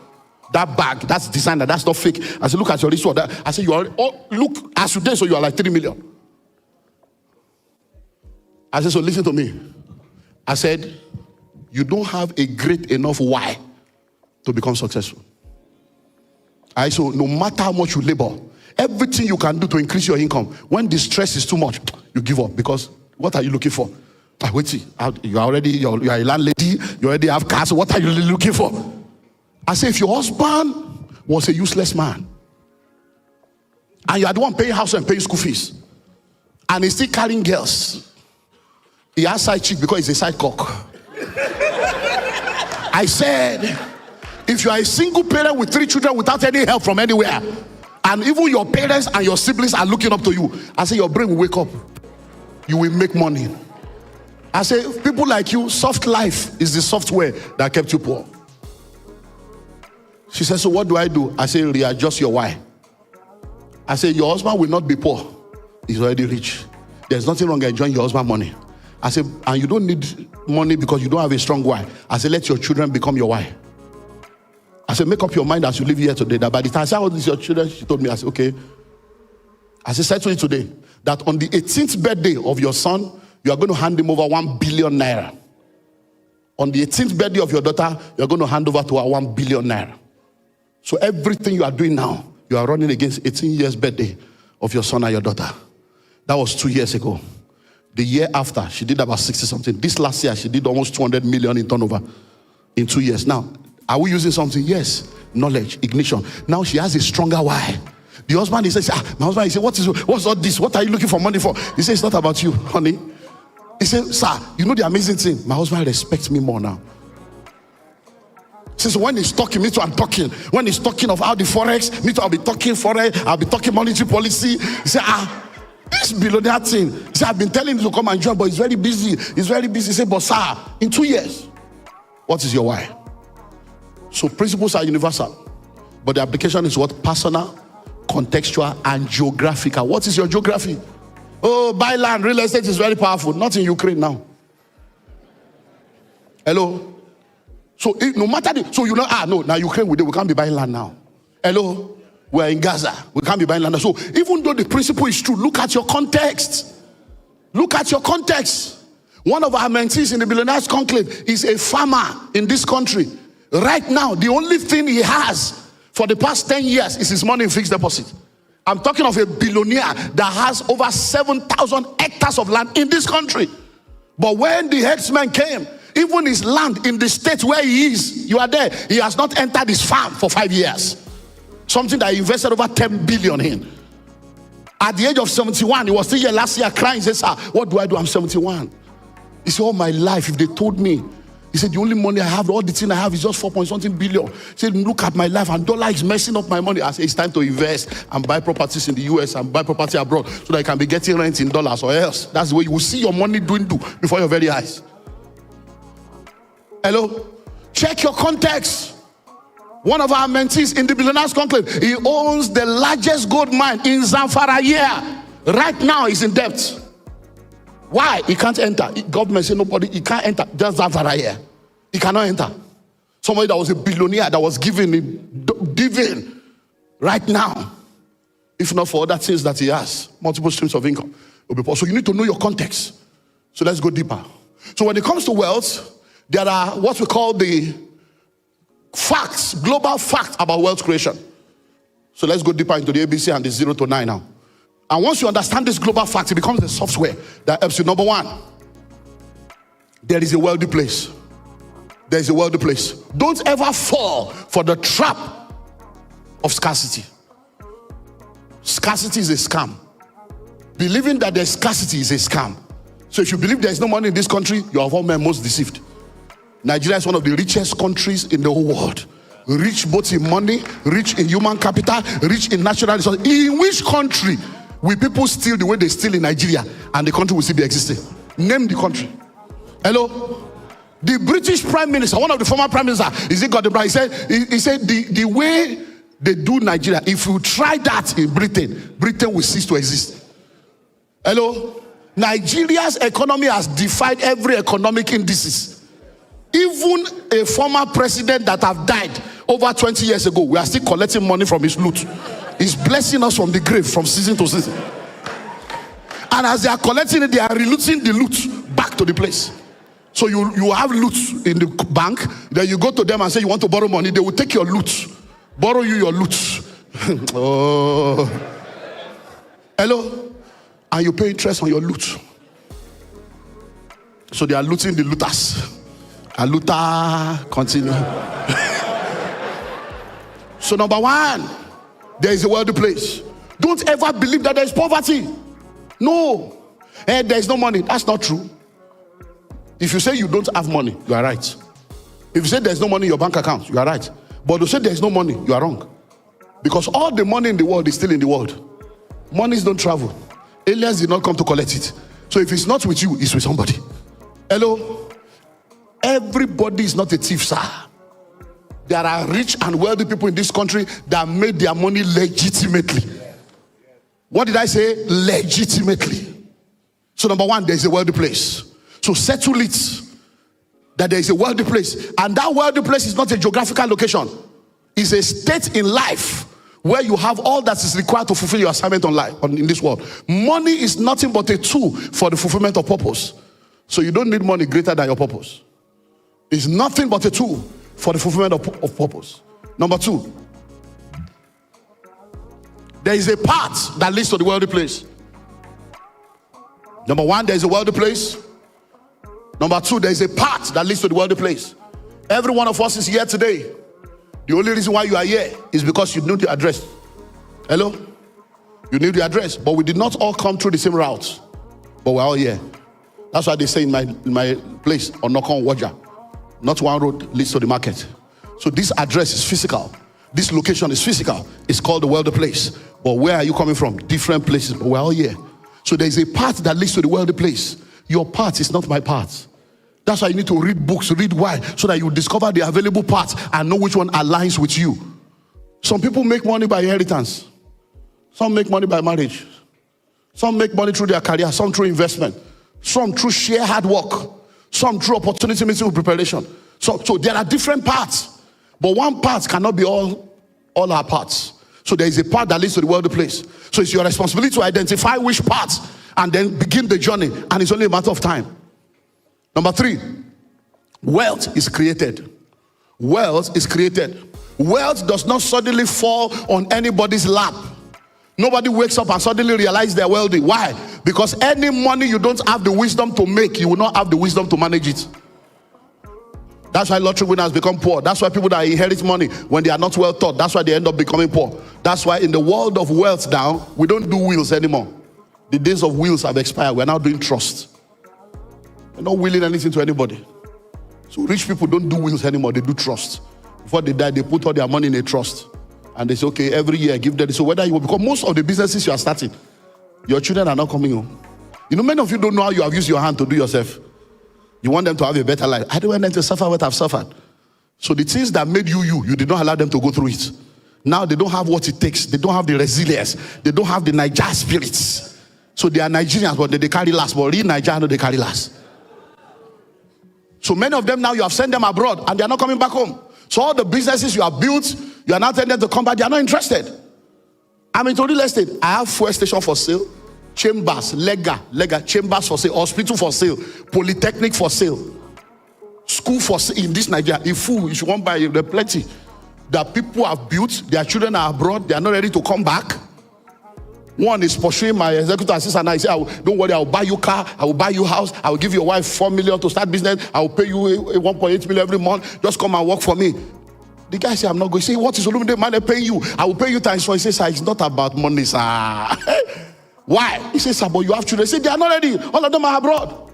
That bag, that's designer, that's not fake. I said, look at your wristwatch. I said, look, as you did, so you are like 3 million. I said, so listen to me. I said, you don't have a great enough why to become successful. I said, so no matter how much you labor, everything you can do to increase your income, when the stress is too much, you give up. Because what are you looking for? Wait, you're a landlady, you already have cars, so what are you really looking for? I said, if your husband was a useless man, and you are the one paying house and paying school fees, and he's still carrying girls, he has side chick because he's a side cock. I said, if you are a single parent with 3 children without any help from anywhere, and even your parents and your siblings are looking up to you, I say your brain will wake up. You will make money. I say, people like you, soft life is the software that kept you poor. She said, so what do? I say, readjust your why. I say, your husband will not be poor. He's already rich. There's nothing wrong enjoying your husband's money. I said, and you don't need money because you don't have a strong why. I said, let your children become your why. I said, make up your mind as you live here today, that by the time I said, how old is your children? She told me, I said, okay. I said, settle it today, that on the 18th birthday of your son, you are going to hand him over 1 billion naira. On the 18th birthday of your daughter, you are going to hand over to her 1 billion naira. So everything you are doing now, you are running against 18 years birthday of your son and your daughter. That was 2 years ago. The year after, she did about 60 something. This last year, she did almost 200 million in turnover in 2 years. Now, are we using something? Yes. Knowledge, ignition. Now she has a stronger why. The husband, he says, my husband, he said, what's all this? What are you looking for money for? He says, it's not about you, honey. He said, sir, you know the amazing thing? My husband respects me more now. He says, when he's talking, me too, I'm talking. When he's talking of how the forex, me too, I'll be talking forex, I'll be talking monetary policy. He said, this below that thing. He said, I've been telling him to come and join, but he's very busy. He's very busy. He said, but sir, in 2 years, what is your why? So principles are universal, but the application is what? Personal, contextual, and geographical. What is your geography? Oh, buy land, real estate is very powerful. Not in Ukraine now. Hello? So no matter now Ukraine we can't be buying land now. Hello? We're in Gaza. We can't be buying land. So even though the principle is true, look at your context. Look at your context. One of our mentees in the Billionaires Conclave is a farmer in this country. Right now, the only thing he has for the past 10 years is his money in fixed deposit. I'm talking of a billionaire that has over 7,000 hectares of land in this country. But when the herdsmen came, even his land in the state where he is, you are there, he has not entered his farm for 5 years. Something that he invested over 10 billion in. At the age of 71, he was still here last year crying. He said, sir, what do I do? I'm 71. He said, all my life, if they told me, he said, the only money I have, all the thing I have is just 4.something billion. He said, look at my life, and dollar is messing up my money. I said, it's time to invest and buy properties in the US and buy property abroad so that I can be getting rent in dollars or else. That's the way you will see your money dwindle before your very eyes. Hello? Check your context. One of our mentees in the Billionaires Conclave, he owns the largest gold mine in Zamfara here. Right now, he's in debt. Why? He can't enter. Government say nobody, he can't enter. Just Zamfara here. He cannot enter. Somebody that was a billionaire that was giving right now. If not for other things that he has, multiple streams of income. So you need to know your context. So let's go deeper. So when it comes to wealth, there are what we call the facts, global facts about wealth creation. So let's go deeper into the ABC and the 0 to 9 now. And once you understand this global fact, it becomes the software that helps you. Number one, there is a wealthy place. There is a wealthy place. Don't ever fall for the trap of scarcity. Scarcity is a scam. Believing that there's scarcity is a scam. So if you believe there's no money in this country, you are of all men most deceived. Nigeria is one of the richest countries in the whole world. Rich both in money, rich in human capital, rich in natural resources. In which country will people steal the way they steal in Nigeria and the country will still be existing? Name the country. Hello? The British Prime Minister, one of the former Prime Minister, he said the way they do Nigeria, if you try that in Britain, Britain will cease to exist. Hello? Nigeria's economy has defied every economic indices. Even a former president that have died over 20 years ago, we are still collecting money from his loot. He's blessing us from the grave from season to season. And as they are collecting it, they are relooting the loot back to the place. So you have loot in the bank, then you go to them and say you want to borrow money, they will take your loot, borrow you your loot. Oh. Hello? And you pay interest on your loot. So they are looting the looters. And Luther continue. So number one, there is a wealthy place. Don't ever believe that there is poverty. No. There is no money. That's not true. If you say you don't have money, you are right. If you say there's no money in your bank account, you are right. But to say there's no money, you are wrong. Because all the money in the world is still in the world. Monies don't travel. Aliens did not come to collect it. So if it's not with you, it's with somebody. Hello? Everybody is not a thief, sir. There are rich and wealthy people in this country that made their money legitimately. What did I say? Legitimately. So number one, there is a wealthy place. So settle it that there is a wealthy place. And that wealthy place is not a geographical location. It's a state in life where you have all that is required to fulfill your assignment on life, in this world. Money is nothing but a tool for the fulfillment of purpose. So you don't need money greater than your purpose. It's nothing but a tool for the fulfillment of purpose. Number two, there is a path that leads to the wealthy place. Number one, there is a wealthy place. Number two, there is a path that leads to the wealthy place. Every one of us is here today. The only reason why you are here is because you knew the address. Hello? You knew the address, but we did not all come through the same route. But we're all here. That's why they say in my place, Onokon Waja, not one road leads to the market. So this address is physical. This location is physical. It's called the wealthy place. But where are you coming from? Different places, but we're all here. So there is a path that leads to the wealthy place. Your path is not my path. That's why you need to read books, read why, so that you discover the available paths and know which one aligns with you. Some people make money by inheritance. Some make money by marriage. Some make money through their career. Some through investment. Some through sheer hard work. Some through opportunity meeting with preparation. So there are different paths. But one path cannot be all our paths. So there is a path that leads to the wealthy place. So it's your responsibility to identify which path and then begin the journey. And it's only a matter of time. Number three, wealth is created. Wealth is created. Wealth does not suddenly fall on anybody's lap. Nobody wakes up and suddenly realizes they're wealthy. Why? Because any money you don't have the wisdom to make, you will not have the wisdom to manage it. That's why lottery winners become poor. That's why people that inherit money, when they are not well taught, that's why they end up becoming poor. That's why in the world of wealth now, we don't do wills anymore. The days of wills have expired. We're now doing trust. We're not willing anything to anybody. So rich people don't do wills anymore. They do trust. Before they die, they put all their money in a trust. And they say, okay, every year give them. So whether you will, because most of the businesses you are starting, your children are not coming home. You know, many of you don't know how you have used your hand to do yourself. You want them to have a better life. I don't want them to suffer what I've suffered. So the things that made you did not allow them to go through it. Now they don't have what it takes. They don't have the resilience. They don't have the Niger spirits. So they are Nigerians, but they carry last. But real Nigerians, they carry last. So many of them now, you have sent them abroad and they are not coming back home. So all the businesses you have built, you are now telling them to come back. They are not interested. I'm into real estate. I have fuel station for sale, chambers, lega, chambers for sale, hospital for sale, polytechnic for sale, school for sale in this Nigeria. If you want to buy, there are plenty that people have built. Their children are abroad. They are not ready to come back. One is pursuing my executive assistant. I say, don't worry, I will buy you car, I will buy you house, I will give your wife 4 million to start business, I will pay you 1.8 million every month. Just come and work for me. The guy said, I'm not going. Say, what is Olumide EMMANUEL paying you? I will pay you times 4. He says, sir, it's not about money, sir. Why? He says, sir, but you have children. He said, they are not ready. All of them are abroad.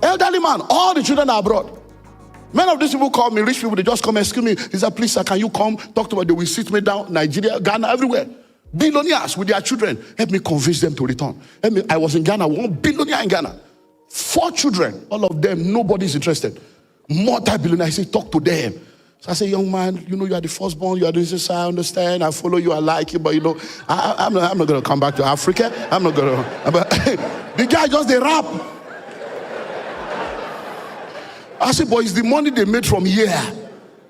Elderly man, all the children are abroad. Many of these people call me, rich people, they just come and excuse me. He said, please, sir, can you come talk to me? They will sit me down, Nigeria, Ghana, everywhere. Billionaires with their children. Help me convince them to return. I was in Ghana, 1 billionaire in Ghana. 4 children, all of them, nobody's interested. Multi-billionaire. I say, talk to them. So I say, young man, you know you are the firstborn, you are this, I understand, I follow you, I like you, but you know, I'm not going to come back to Africa. I'm not going to. The guy just, they rap. I said, boy, it's the money they made from here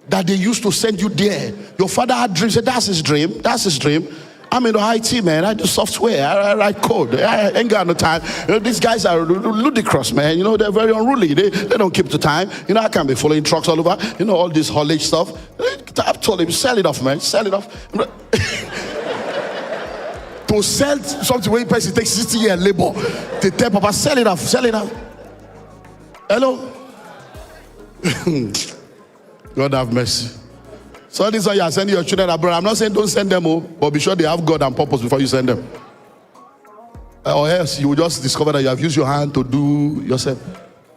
that they used to send you there. Your father had dreams. Said, that's his dream. That's his dream. I'm in the IT, man. I do software. I write code. I ain't got no time. You know, these guys are ludicrous, man. You know, they're very unruly. They don't keep the time. You know, I can't be following trucks all over. You know, all this haulage stuff. I've told him, sell it off, man. Sell it off. To sell something where person takes 60 years labor. They tell Papa, sell it off. Sell it off. Hello? God have mercy. So this is why you are sending your children abroad. I'm not saying don't send them, but be sure they have God and purpose before you send them. Or else you will just discover that you have used your hand to do yourself.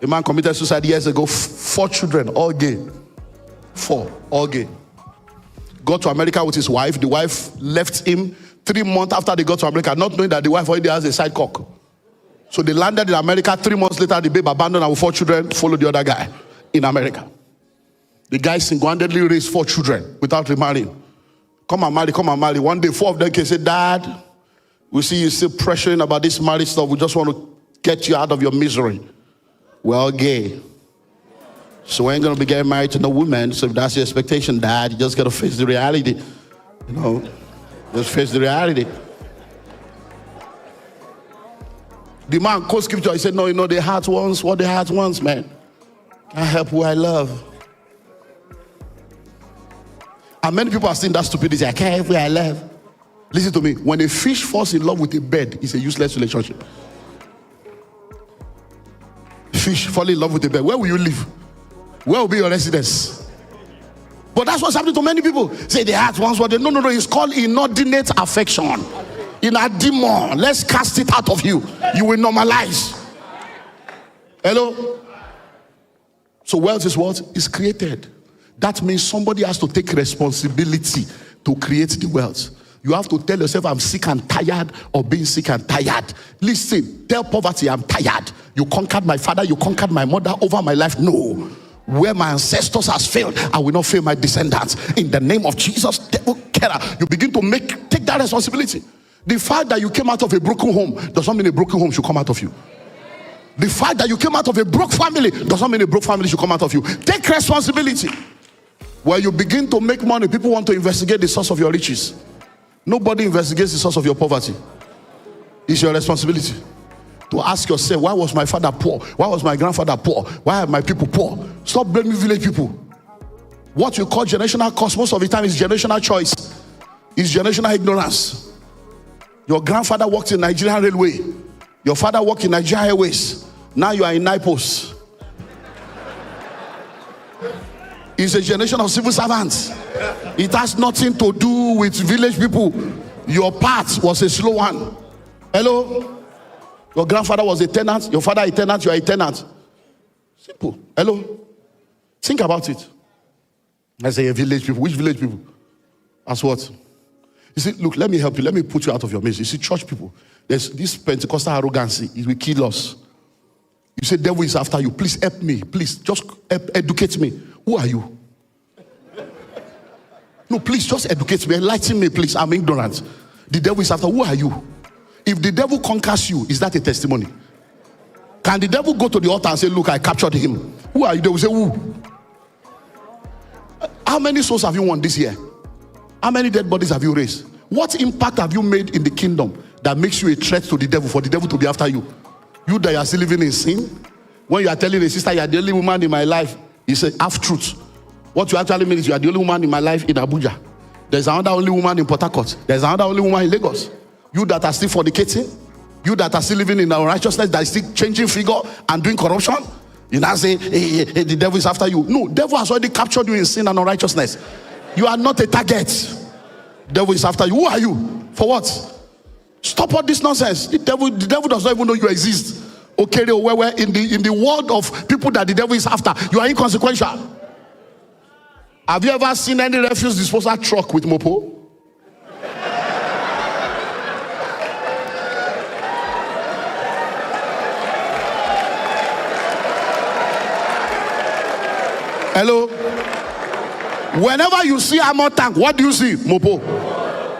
A man committed suicide years ago. 4 children, all gay. 4, all gay. Got to America with his wife. The wife left him 3 months after they got to America, not knowing that the wife already has a side cock. So they landed in America. 3 months later, the babe abandoned and with 4 children followed the other guy in America. The guy single-handedly raised 4 children without remarrying. Come and marry, come and marry. One day, 4 of them came and said, Dad, we see you still pressuring about this marriage stuff. We just want to get you out of your misery. Well, gay. So we ain't going to be getting married to no woman. So if that's your expectation, Dad, you just got to face the reality. You know, just face the reality. The man quotes scripture. He said, no, you know, the heart wants what the heart wants, man. Can't help who I love. And many people are saying that stupidity. I can't help who I love. Listen to me. When a fish falls in love with a bird, it's a useless relationship. Fish fall in love with a bird. Where will you live? Where will be your residence? But that's what's happening to many people. Say the heart wants what they... No. It's called inordinate affection. In a demon. Let's cast it out of you. You will normalize. Hello? So wealth is what? It's created. That means somebody has to take responsibility to create the wealth. You have to tell yourself, I'm sick and tired of being sick and tired. Listen, tell poverty, I'm tired. You conquered my father, you conquered my mother over my life. No. Where my ancestors has failed, I will not fail my descendants. In the name of Jesus, devil, you begin to take that responsibility. The fact that you came out of a broken home does not mean a broken home should come out of you. The fact that you came out of a broke family does not mean a broke family should come out of you. Take responsibility. Where you begin to make money, people want to investigate the source of your riches. Nobody investigates the source of your poverty. It's your responsibility to ask yourself, why was my father poor? Why was my grandfather poor? Why are my people poor? Stop blaming village people. What you call generational curse most of the time is generational choice. It's generational ignorance. Your grandfather worked in Nigerian Railway. Your father worked in Nigerian Airways. Now you are in NIPOS. It's a generation of civil servants. It has nothing to do with village people. Your part was a slow one. Hello? Your grandfather was a tenant. Your father a tenant. You are a tenant. Simple. Hello? Think about it. I say a village people. Which village people? As what? You see, look, let me help you. Let me put you out of your maze. You see, church people, there's this Pentecostal arrogancy. It will kill us. You say, devil is after you. Please help me. Please, just educate me. Who are you? No, please, just educate me. Enlighten me, please. I'm ignorant. The devil is after. Who are you? If the devil conquers you, is that a testimony? Can the devil go to the altar and say, look, I captured him? Who are you? They will say, who? How many souls have you won this year? How many dead bodies have you raised? What impact have you made in the kingdom that makes you a threat to the devil, for the devil to be after you? You that are still living in sin, when you are telling a sister, you are the only woman in my life, you say half truth. What you actually mean is you are the only woman in my life in Abuja. There's another only woman in Port Harcourt. There's another only woman in Lagos. You that are still fornicating, you that are still living in unrighteousness, that is still changing figure and doing corruption, you now say, hey, the devil is after you. No, devil has already captured you in sin and unrighteousness. You are not a target. Devil is after you. Who are you? For what? Stop all this nonsense. The devil does not even know you exist. Okay, where in the world of people that the devil is after, you are inconsequential. Have you ever seen any refuse disposal truck with mopo? Hello? Whenever you see armor tank, what do you see? Mopo.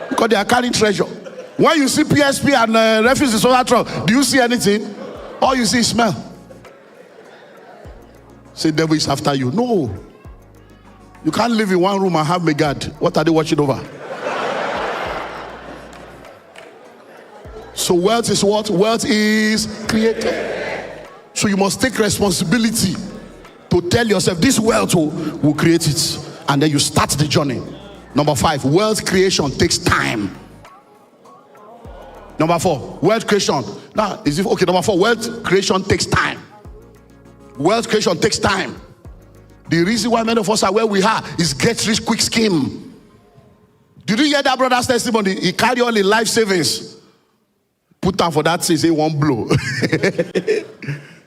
Because they are carrying treasure. When you see PSP and refuse disposal truck, do you see anything? All you see is smell. Say, devil is after you. No. You can't live in one room and have me guard. What are they watching over? So wealth is what? Wealth is created. So you must take responsibility to tell yourself, this wealth will create it. And then you start the journey. Number 5, wealth creation takes time. Number 4, wealth creation. Now, is it okay? Number 4, wealth creation takes time. Wealth creation takes time. The reason why many of us are where we are is get rich quick scheme. Did you hear that brother's testimony? He carried all his life savings. Put down for that, say one blow.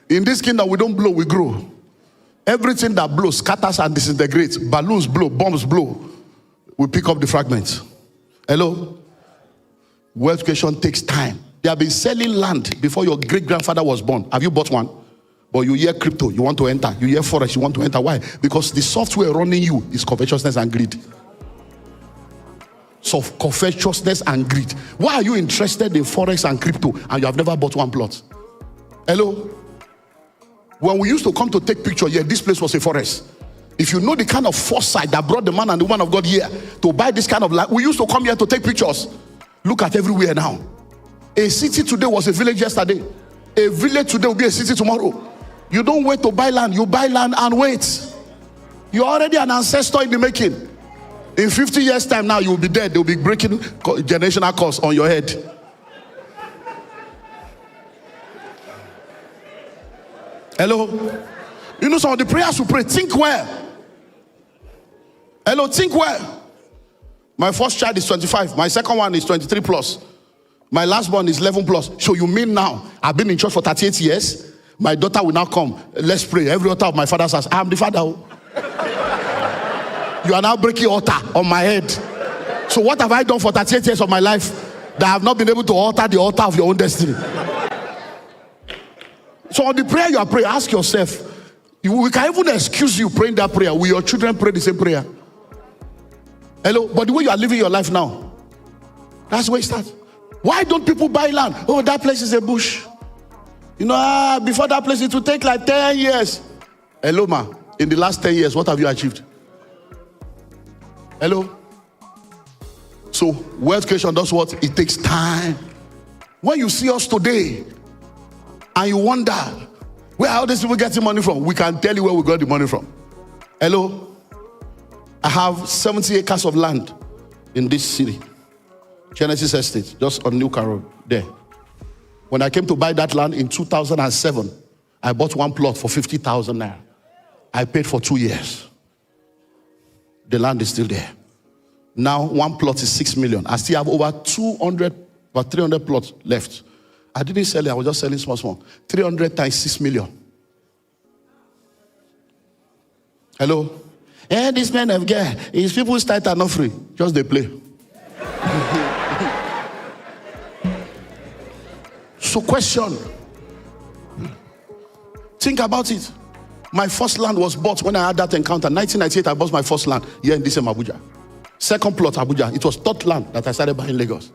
In this kingdom, we don't blow, we grow. Everything that blows scatters and disintegrates. Balloons blow, bombs blow. We pick up the fragments. Hello? Wealth creation takes time. They have been selling land before your great-grandfather was born. Have you bought one? But you hear crypto, you want to enter. You hear forex, you want to enter. Why? Because the software running you is covetousness and greed. So covetousness and greed. Why are you interested in forex and crypto and you have never bought one plot? Hello? When we used to come to take picture, yeah, this place was a forest. If you know the kind of foresight that brought the man and the woman of God here to buy this kind of land, we used to come here to take pictures. Look at everywhere now. A city today was a village yesterday. A village today will be a city tomorrow. You don't wait to buy land. You buy land and wait. You're already an ancestor in the making. In 50 years' time now, you will be dead. They will be breaking generational curse on your head. Hello? You know some of the prayers we pray, think well. Hello, think well. My first child is 25. My second one is 23 plus. My last one is 11 plus. So you mean now, I've been in church for 38 years. My daughter will now come. Let's pray. Every altar of my father's house. I am the father. You are now breaking altar on my head. So what have I done for 38 years of my life that I have not been able to alter the altar of your own destiny? So on the prayer you are praying, ask yourself, we can even excuse you praying that prayer. Will your children pray the same prayer? Hello? But the way you are living your life now, that's where it starts. Why don't people buy land? Oh, that place is a bush. You know, before that place, it will take like 10 years. Hello, ma. In the last 10 years, what have you achieved? Hello? So, wealth creation does what? It takes time. When you see us today, and you wonder, where are all these people getting money from? We can tell you where we got the money from. Hello? I have 70 acres of land in this city. Genesis Estate, just on New Car Road, there. When I came to buy that land in 2007, I bought one plot for 50,000 naira. I paid for 2 years. The land is still there. Now, one plot is 6 million. I still have over 300 plots left. I didn't sell it. I was just selling small. 300 times 6 million. Hello? And this man of God, his people's tithe are not free. Just they play. So question. Think about it. My first land was bought when I had that encounter. 1998, I bought my first land here in this Abuja. Second plot, Abuja. It was third land that I started buying in Lagos.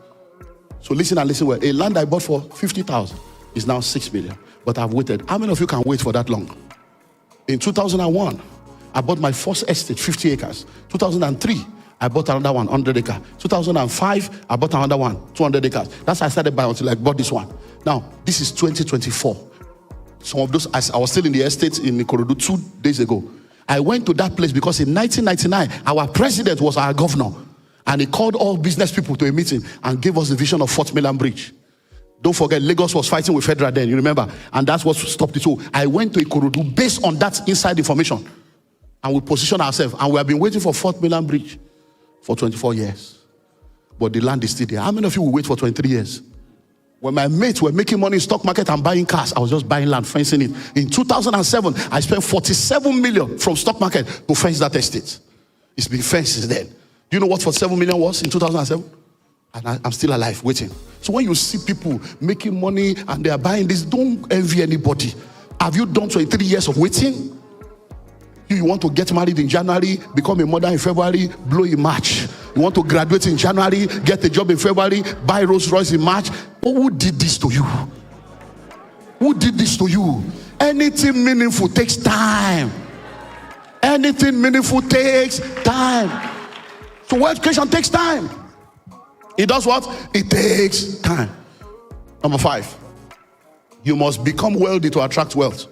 So listen and listen well. A land I bought for 50,000 is now 6 million. But I've waited. How many of you can wait for that long? In 2001, I bought my first estate, 50 acres. 2003, I bought another one, 100 acres. 2005, I bought another one, 200 acres. That's how I started buying until I bought this one. Now, this is 2024. Some of those, I was still in the estate in Ikorodu 2 days ago. I went to that place because in 1999, our president was our governor. And he called all business people to a meeting and gave us the vision of Fort Mainland Bridge. Don't forget, Lagos was fighting with Federal then, you remember? And that's what stopped it. So I went to Ikorodu based on that inside information. And we positioned ourselves. And we have been waiting for Fort Mainland Bridge for 24 years. But the land is still there. How many of you will wait for 23 years? When my mates were making money in stock market and buying cars, I was just buying land, fencing it. In 2007, I spent 47 million from stock market to fence that estate. It's been fenced since then. Do you know what 47 million was in 2007? And I'm still alive, waiting. So when you see people making money and they are buying this, don't envy anybody. Have you done 23 years of waiting? You want to get married in January, become a mother in February, blow in March. You want to graduate in January, get a job in February, buy Rolls Royce in March. But who did this to you? Who did this to you? Anything meaningful takes time. Anything meaningful takes time. So wealth creation takes time. It does what? It takes time. Number 5. You must become wealthy to attract wealth.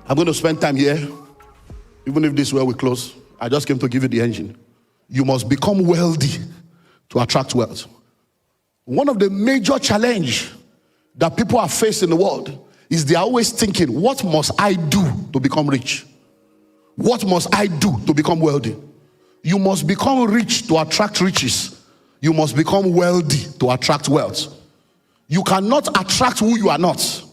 I'm going to spend time here. Even if this is where we close, I just came to give you the engine. You must become wealthy to attract wealth. One of the major challenges that people are faced in the world is they are always thinking, what must I do to become rich? What must I do to become wealthy? You must become rich to attract riches. You must become wealthy to attract wealth. You cannot attract who you are not.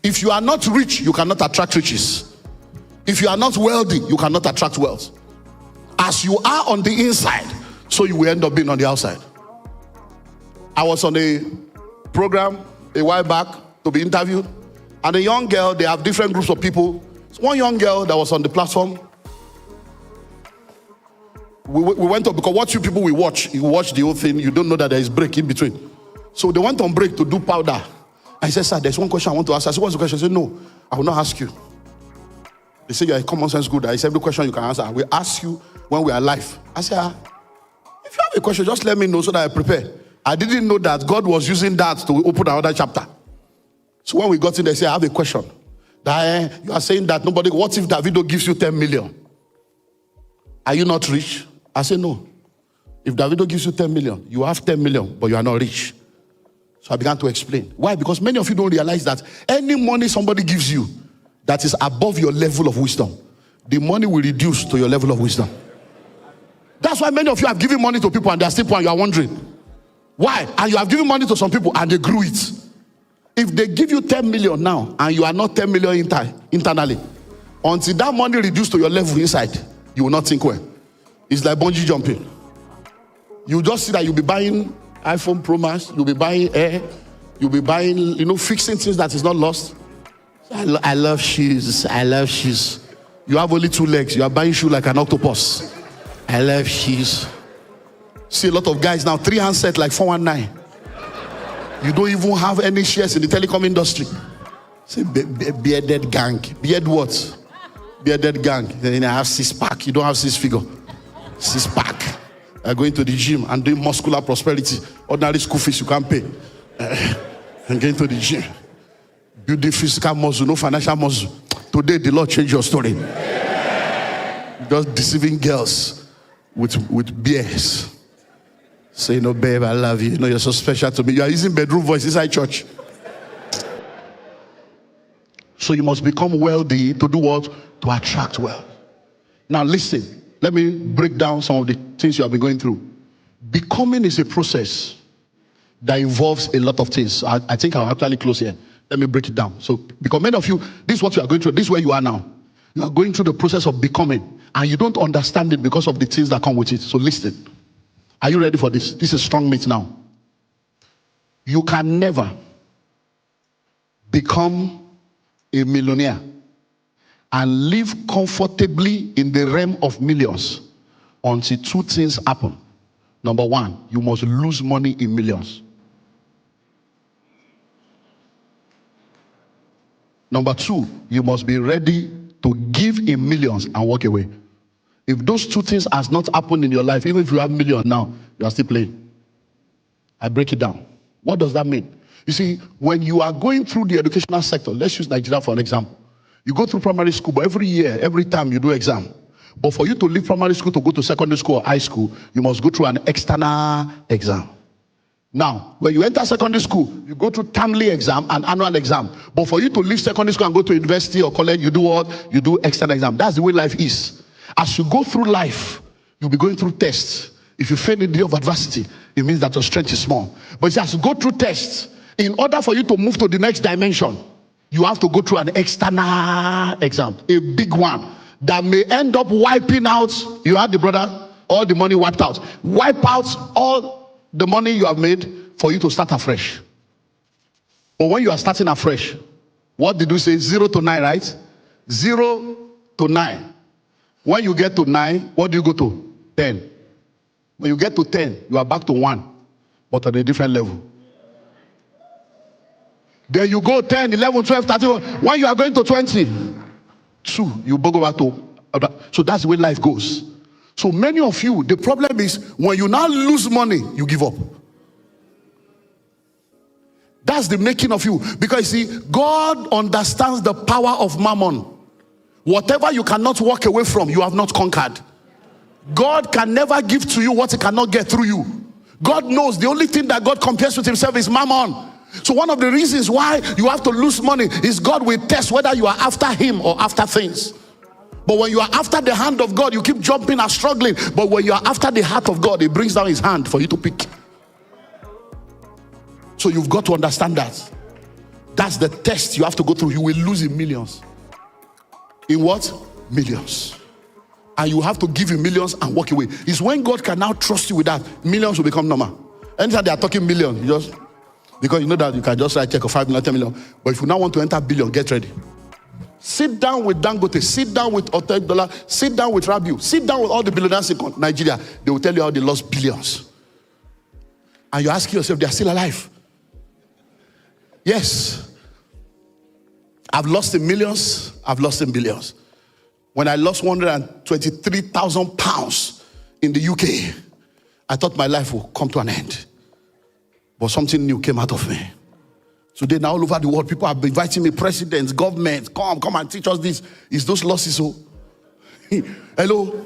If you are not rich, you cannot attract riches. If you are not wealthy, you cannot attract wealth. As you are on the inside, so you will end up being on the outside. I was on a program a while back to be interviewed, and a young girl, they have different groups of people. So one young girl that was on the platform, we went up, because what you people will watch, you watch the whole thing, you don't know that there is break in between. So they went on break to do powder. I said, sir, there's one question I want to ask. I said, what's the question? I said, no, I will not ask you. They said, you're a common sense good. I said, every question you can answer, we ask you when we are live. I said, if you have a question, just let me know so that I prepare. I didn't know that God was using that to open another chapter. So when we got in, they said, I have a question. That, you are saying that nobody, what if Davido gives you 10 million? Are you not rich? I said, no. If Davido gives you 10 million, you have 10 million, but you are not rich. So I began to explain. Why? Because many of you don't realize that any money somebody gives you that is above your level of wisdom, the money will reduce to your level of wisdom. That's why many of you have given money to people and they are still poor and you are wondering. Why? And you have given money to some people and they grew it. If they give you 10 million now and you are not 10 million internally, until that money reduced to your level inside, you will not think well. It's like bungee jumping. You just see that you'll be buying iPhone Pro Max, you'll be buying air, you'll be buying, fixing things that is not lost. I love shoes. I love shoes. You have only 2 legs. You are buying shoes like an octopus. I love shoes. See a lot of guys now, 3 handsets like 419. You don't even have any shares in the telecom industry. Say bearded gang. Beard what? Bearded gang. Then I have 6-pack. You don't have 6 figure. 6-pack. Going to the gym and doing muscular prosperity. Ordinary school fees you can't pay. And going to the gym. Building physical muscle, no financial muscle. Today the Lord changed your story. Just deceiving girls with beers. Say, no, babe, I love you. You're so special to me. You are using bedroom voice inside church. So you must become wealthy to do what? To attract wealth. Now listen. let me break down some of the things you have been going through. Becoming is a process that involves a lot of things. I think I'll actually close here. Let me break it down. So, because many of you, this is what you are going through. This is where you are now. You are going through the process of becoming, and you don't understand it because of the things that come with it. So listen. Are you ready for this? This is strong meat now. You can never become a millionaire and live comfortably in the realm of millions until two things happen. Number one, you must lose money in millions. Number two, you must be ready to give in millions and walk away. If those two things has not happened in your life, even if you have millions now, you are still playing. I break it down. What does that mean? You see, when you are going through the educational sector, let's use Nigeria for an example. You go through primary school, but every year, every time you do exam. But for you to leave primary school to go to secondary school or high school, you must go through an external exam. Now, when you enter secondary school, you go through termly exam and annual exam. But for you to leave secondary school and go to university or college, you do what? You do external exam. That's the way life is. As you go through life, you'll be going through tests. If you fail in the day of adversity, it means that your strength is small. But as you go through tests, in order for you to move to the next dimension, you have to go through an external exam, a big one that may end up wiping out, you had the brother, all the money wiped out. Wipe out all the money you have made for you to start afresh. But when you are starting afresh, what did we say? 0 to 9, right? 0 to 9. When you get to 9, what do you go to? 10. When you get to 10, you are back to 1, but at a different level. Then you go 10, 11, 12, 13. When you are going to 20, 2, you go back to. So that's the way life goes. So many of you, the problem is when you now lose money, you give up. That's the making of you. Because you see, God understands the power of mammon. Whatever you cannot walk away from, you have not conquered. God can never give to you what he cannot get through you. God knows the only thing that God compares with himself is mammon. So one of the reasons why you have to lose money is God will test whether you are after him or after things. But when you are after the hand of God, you keep jumping and struggling. But when you are after the heart of God, he brings down his hand for you to pick. So you've got to understand that. That's the test you have to go through. You will lose in millions. In what? Millions. And you have to give in millions and walk away. It's when God can now trust you with that, millions will become normal. Anytime they are talking millions, you just, because you know that you can just write check of 5 million, 10 million. But if you now want to enter billion, get ready. Sit down with Dangote, sit down with $100, sit down with Rabiu, sit down with all the billionaires in Nigeria. They will tell you how they lost billions. And you ask yourself, they are still alive. Yes. I've lost in millions, I've lost in billions. When I lost 123,000 pounds in the UK, I thought my life would come to an end. But something new came out of me. Today, now all over the world, people are inviting me, presidents, governments, come and teach us this. It's those losses. So, hello?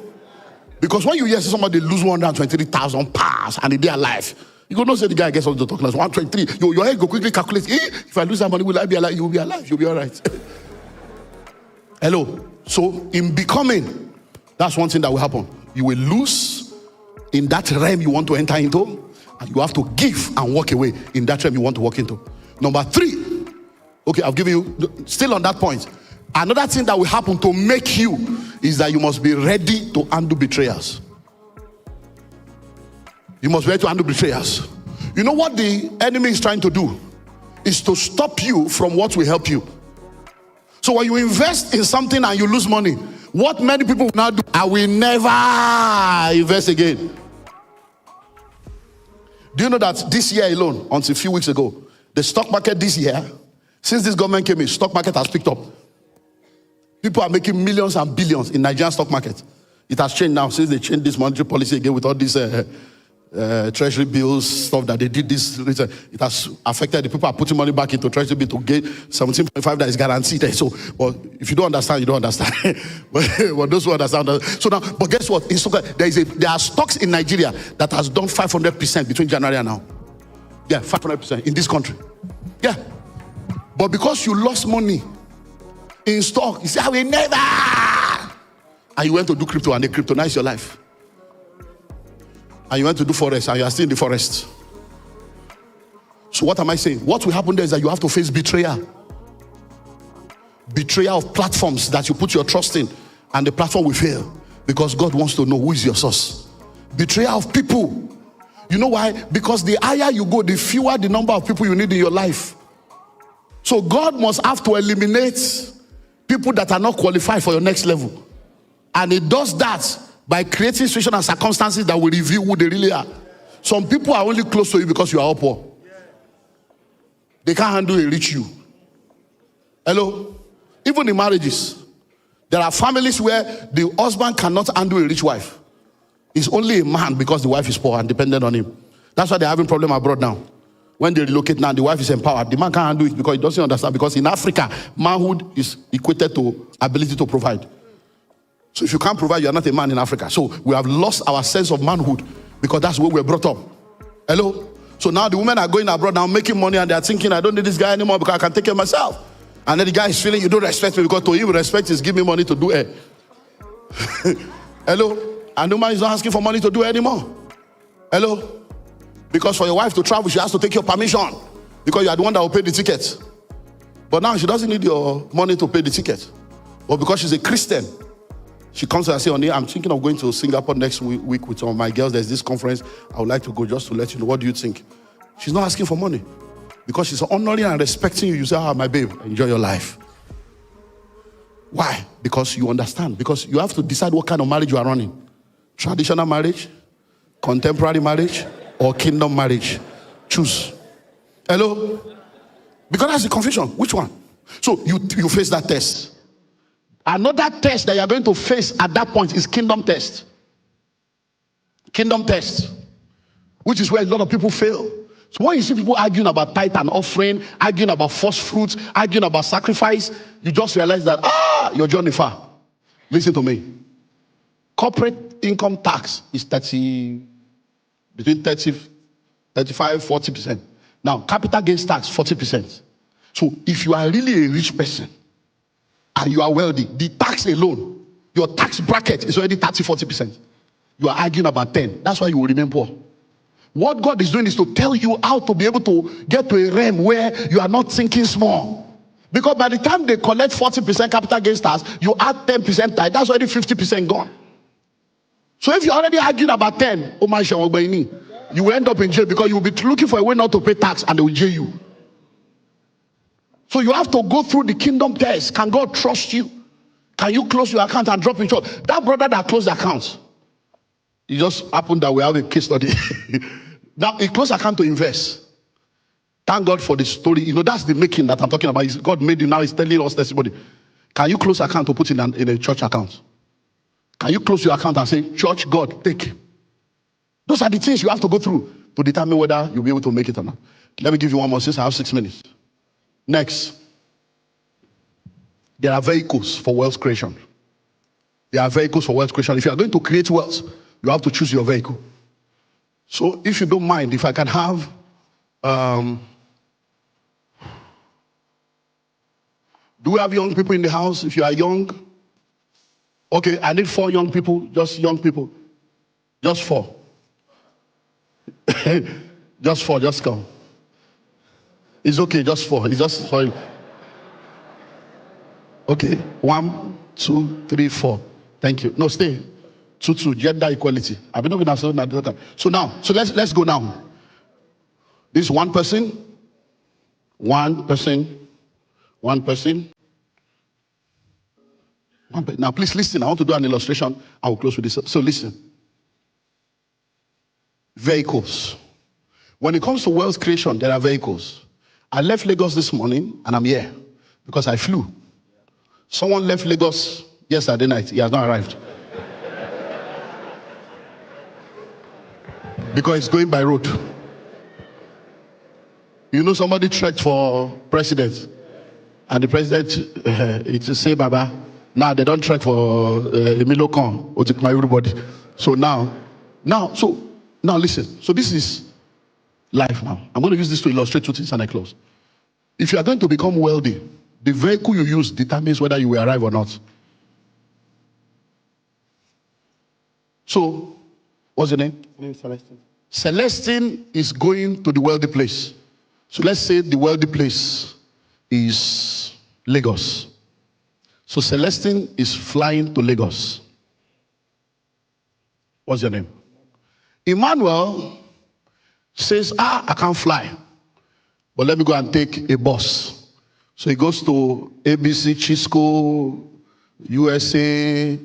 Because when you hear somebody lose 123,000 pounds and they are alive, you go, no, say the guy gets on the talk class, 123. Your head go quickly calculate. If I lose that money, will I be alive? You will be alive. You'll be all right. Hello? So, in becoming, that's one thing that will happen. You will lose in that realm you want to enter into, and you have to give and walk away in that realm you want to walk into. Number 3, okay, I've given you, still on that point. Another thing that will happen to make you is that you must be ready to handle betrayers. You must be ready to handle betrayers. You know what the enemy is trying to do? Is to stop you from what will help you. So when you invest in something and you lose money, what many people will now do, I will never invest again. Do you know that this year alone, until a few weeks ago, the stock market this year, since this government came in, stock market has picked up. People are making millions and billions in Nigerian stock market. It has changed now since they changed this monetary policy again with all these treasury bills, stuff that they did this. It has affected the people are putting money back into treasury bill to get 17.5 that is guaranteed. So, but if you don't understand, you don't understand. but those who understand, so now, but guess what? There are stocks in Nigeria that has done 500% between January and now. Yeah, 500% in this country. Yeah. But because you lost money in stock, you say, I will never. And you went to do crypto and they kryptonize your life. And you went to do forest and you are still in the forest. So what am I saying? What will happen there is that you have to face betrayal. Betrayal of platforms that you put your trust in, and the platform will fail because God wants to know who is your source. Betrayal of people. You know why? Because the higher you go, the fewer the number of people you need in your life. So God must have to eliminate people that are not qualified for your next level. And He does that by creating situations and circumstances that will reveal who they really are. Some people are only close to you because you are poor. They can't handle a rich you. Hello? Even in marriages, there are families where the husband cannot handle a rich wife. He's only a man because the wife is poor and dependent on him. That's why they're having problem abroad now. When they relocate now, the wife is empowered. The man can't handle it because he doesn't understand. Because in Africa, manhood is equated to ability to provide. So if you can't provide, you are not a man in Africa. So we have lost our sense of manhood because that's where we're brought up. Hello? So now the women are going abroad now making money and they're thinking, I don't need this guy anymore because I can take care of myself. And then the guy is feeling, you don't respect me because to him respect is give me money to do it. Hello? And the woman is not asking for money to do it anymore. Hello? Because for your wife to travel, she has to take your permission because you are the one that will pay the ticket. But now she doesn't need your money to pay the ticket. But because she's a Christian, she comes to her and says, honey, I'm thinking of going to Singapore next week with some of my girls. There's this conference. I would like to go just to let you know. What do you think? She's not asking for money. Because she's honoring and respecting you. You say, my babe, enjoy your life. Why? Because you understand. Because you have to decide what kind of marriage you are running. Traditional marriage, contemporary marriage, or kingdom marriage. Choose. Hello? Because that's the confusion. Which one? So you face that test. Another test that you are going to face at that point is kingdom test. Kingdom test. Which is where a lot of people fail. So when you see people arguing about tithe and offering, arguing about first fruits, arguing about sacrifice, you just realize that, you're journey far. Listen to me. Corporate income tax is between 35, 40%. Now, capital gains tax, 40%. So if you are really a rich person and you are wealthy, the tax alone, your tax bracket is already 30, 40%. You are arguing about 10. That's why you will remain poor. What God is doing is to tell you how to be able to get to a realm where you are not thinking small. Because by the time they collect 40% capital gains tax, you add 10% tithe, that's already 50% gone. So if you're already arguing about 10, you will end up in jail because you will be looking for a way not to pay tax and they will jail you. So you have to go through the kingdom test. Can God trust you? Can you close your account and drop in short? That brother that closed the account, it just happened that we have a case study. Now, he closed account to invest. Thank God for the story. You know, that's the making that I'm talking about. God made you, now he's telling us testimony. Can you close account to put in a church account? Can you close your account and say, church, God, take? Those are the things you have to go through to determine whether you'll be able to make it or not. Let me give you one more since I have 6 minutes. Next. There are vehicles for wealth creation. There are vehicles for wealth creation. If you are going to create wealth, you have to choose your vehicle. So if you don't mind, if I can have do we have young people in the house? If you are young, okay, I need 4 young people, just young people. Just 4. Just 4, just come. It's okay, just 4. It's just sorry. Okay, 1, 2, 3, 4. Thank you. No, stay. 2, gender equality. I've been over so now, so let's go now. This is one person. Now, please listen. I want to do an illustration. I will close with this. So listen. Vehicles. When it comes to wealth creation, there are vehicles. I left Lagos this morning and I'm here because I flew. Someone left Lagos yesterday night. He has not arrived. Because it's going by road. You know, somebody trekked for president. And the president, it's say, Baba, now they don't trek for Emilokon or everybody. So now listen. So this is life now. I'm going to use this to illustrate 2 things and I close. If you are going to become wealthy, the vehicle you use determines whether you will arrive or not. So, what's your name? My name is Celestine. Celestine is going to the wealthy place. So let's say the wealthy place is Lagos. So Celestine is flying to Lagos. What's your name? Emmanuel says, I can't fly, but let me go and take a bus. So he goes to ABC, Chisco, USA,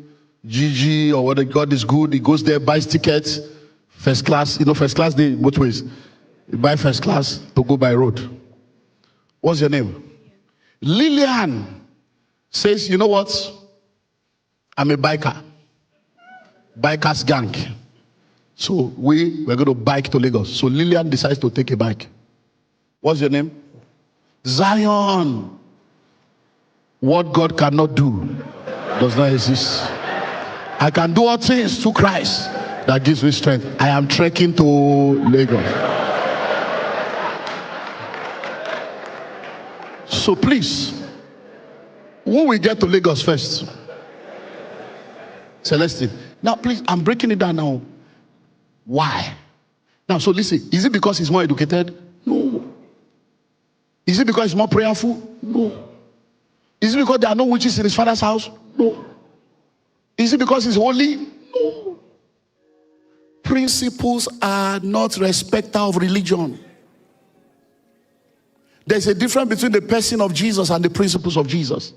GG, or what God is good. He goes there, buys tickets, first class. You know, first class, they both ways. You buy first class to go by road. What's your name? Lillian says, you know what? I'm a biker. Bikers gang. So we're going to bike to Lagos. So Lillian decides to take a bike. What's your name? Zion. What God cannot do does not exist. I can do all things through Christ that gives me strength. I am trekking to Lagos. So please, when we get to Lagos first, Celestine. Now please, I'm breaking it down now. Why? Now, so listen, is it because he's more educated? No. Is it because he's more prayerful? No. Is it because there are no witches in his father's house? No. Is it because he's holy? No. Principles are not respecter of religion. There's a difference between the person of Jesus and the principles of Jesus.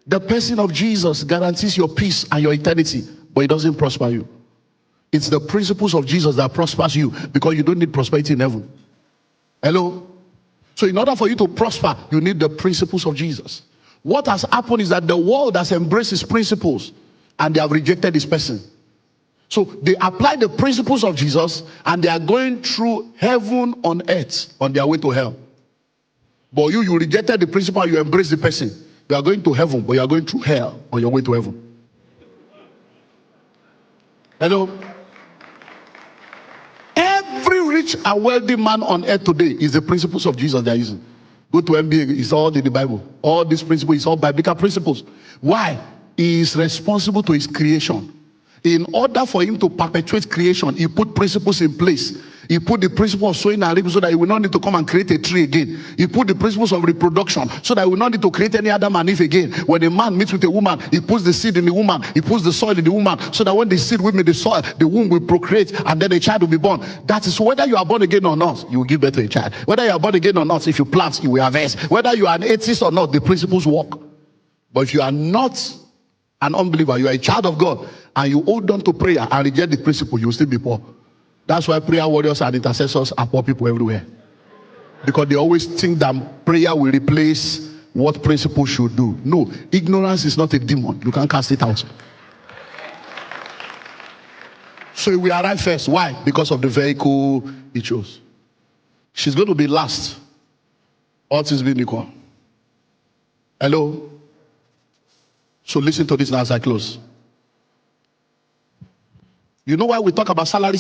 The person of Jesus guarantees your peace and your eternity, but it doesn't prosper you. It's the principles of Jesus that prospers you, because you don't need prosperity in heaven. Hello? So in order for you to prosper, you need the principles of Jesus. What has happened is that the world has embraced his principles and they have rejected his person. So they apply the principles of Jesus and they are going through heaven on earth on their way to hell. But you rejected the principle and you embrace the person. You are going to heaven, but you are going through hell on your way to heaven. Hello? Every rich and wealthy man on earth today is the principles of Jesus they are using. Go to MBA, it's all in the Bible. All these principles, it's all biblical principles. Why? He is responsible to his creation. In order for him to perpetuate creation, he put principles in place. He put the principle of sowing and reaping so that he will not need to come and create a tree again. He put the principles of reproduction so that he will not need to create any Adam and Eve again. When a man meets with a woman, he puts the seed in the woman, he puts the soil in the woman, so that when the seed will meet the soil, the womb will procreate and then a child will be born. That is whether you are born again or not, you will give birth to a child. Whether you are born again or not, if you plant, you will harvest. Whether you are an atheist or not, the principles work. But if you are not an unbeliever, you are a child of God, and you hold on to prayer and reject the principle, you will still be poor. That's why prayer warriors and intercessors are poor people everywhere. Because they always think that prayer will replace what principle should do. No, ignorance is not a demon. You can't cast it out. So we arrive first. Why? Because of the vehicle he chose. She's going to be last. All things being equal. Hello? So listen to this now as I close. You know why we talk about salary?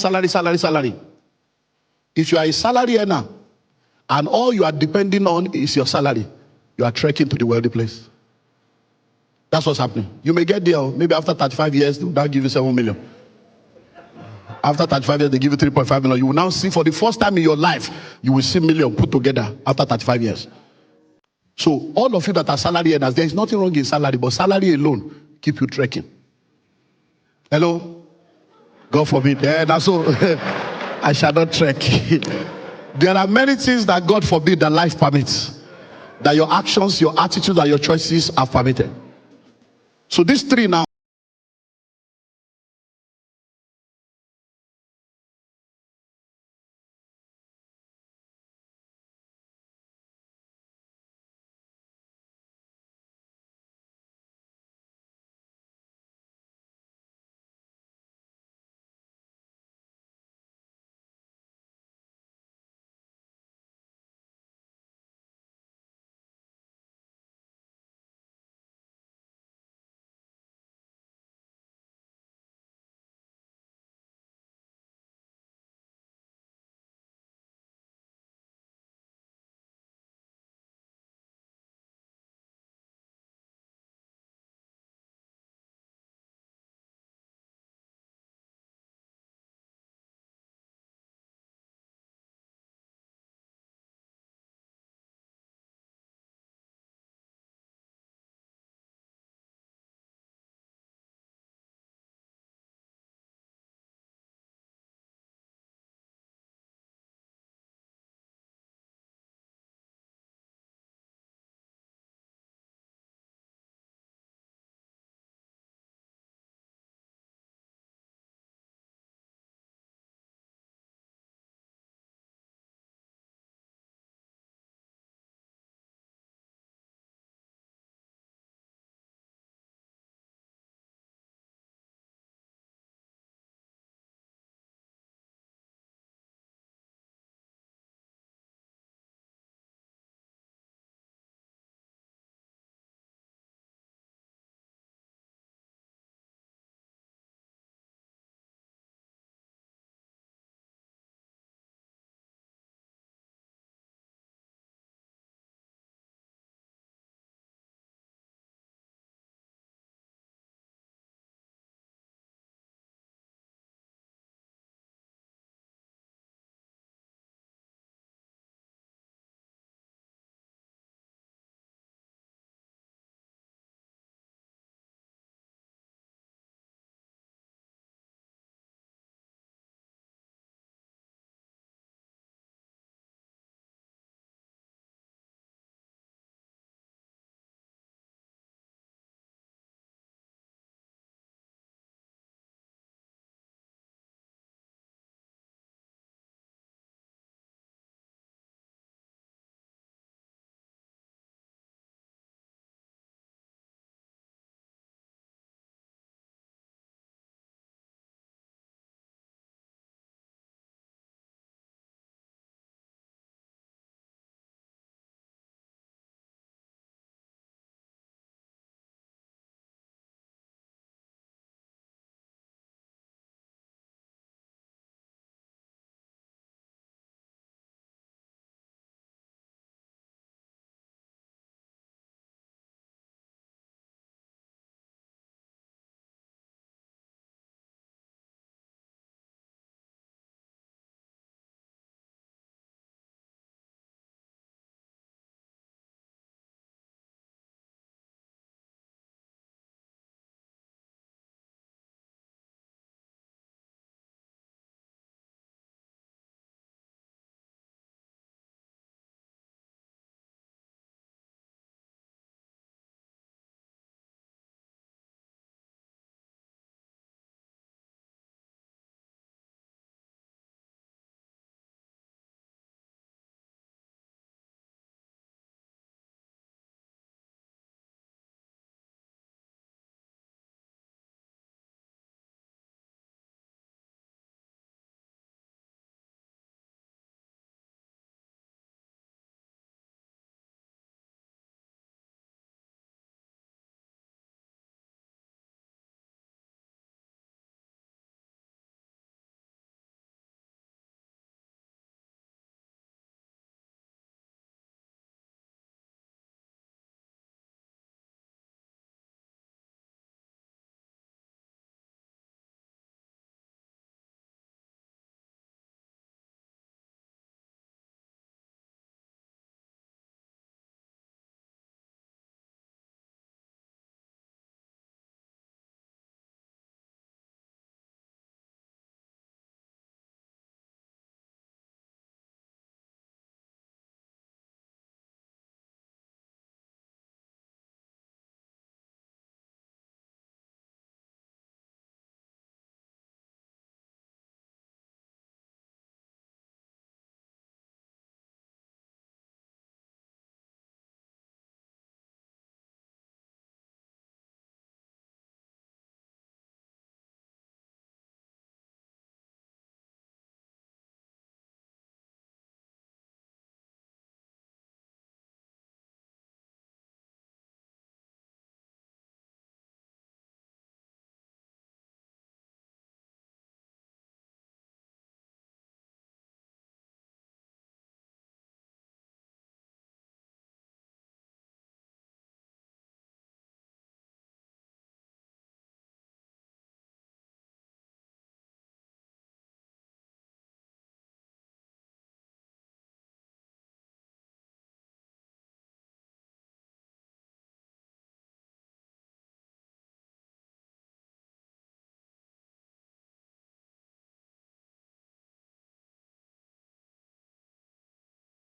If you are a salary earner and all you are depending on is your salary, you are trekking to the wealthy place. That's what's happening. You may get there, maybe after 35 years, they will now give you 7 million. After 35 years, they give you 3.5 million. You will now see for the first time in your life, you will see million put together after 35 years. So all of you that are salary earners, there is nothing wrong in salary, but salary alone keep you trekking. Hello? God forbid. That's all. I shall not trek. There are many things that God forbid that life permits. That your actions, your attitudes, and your choices are permitted. So these three now.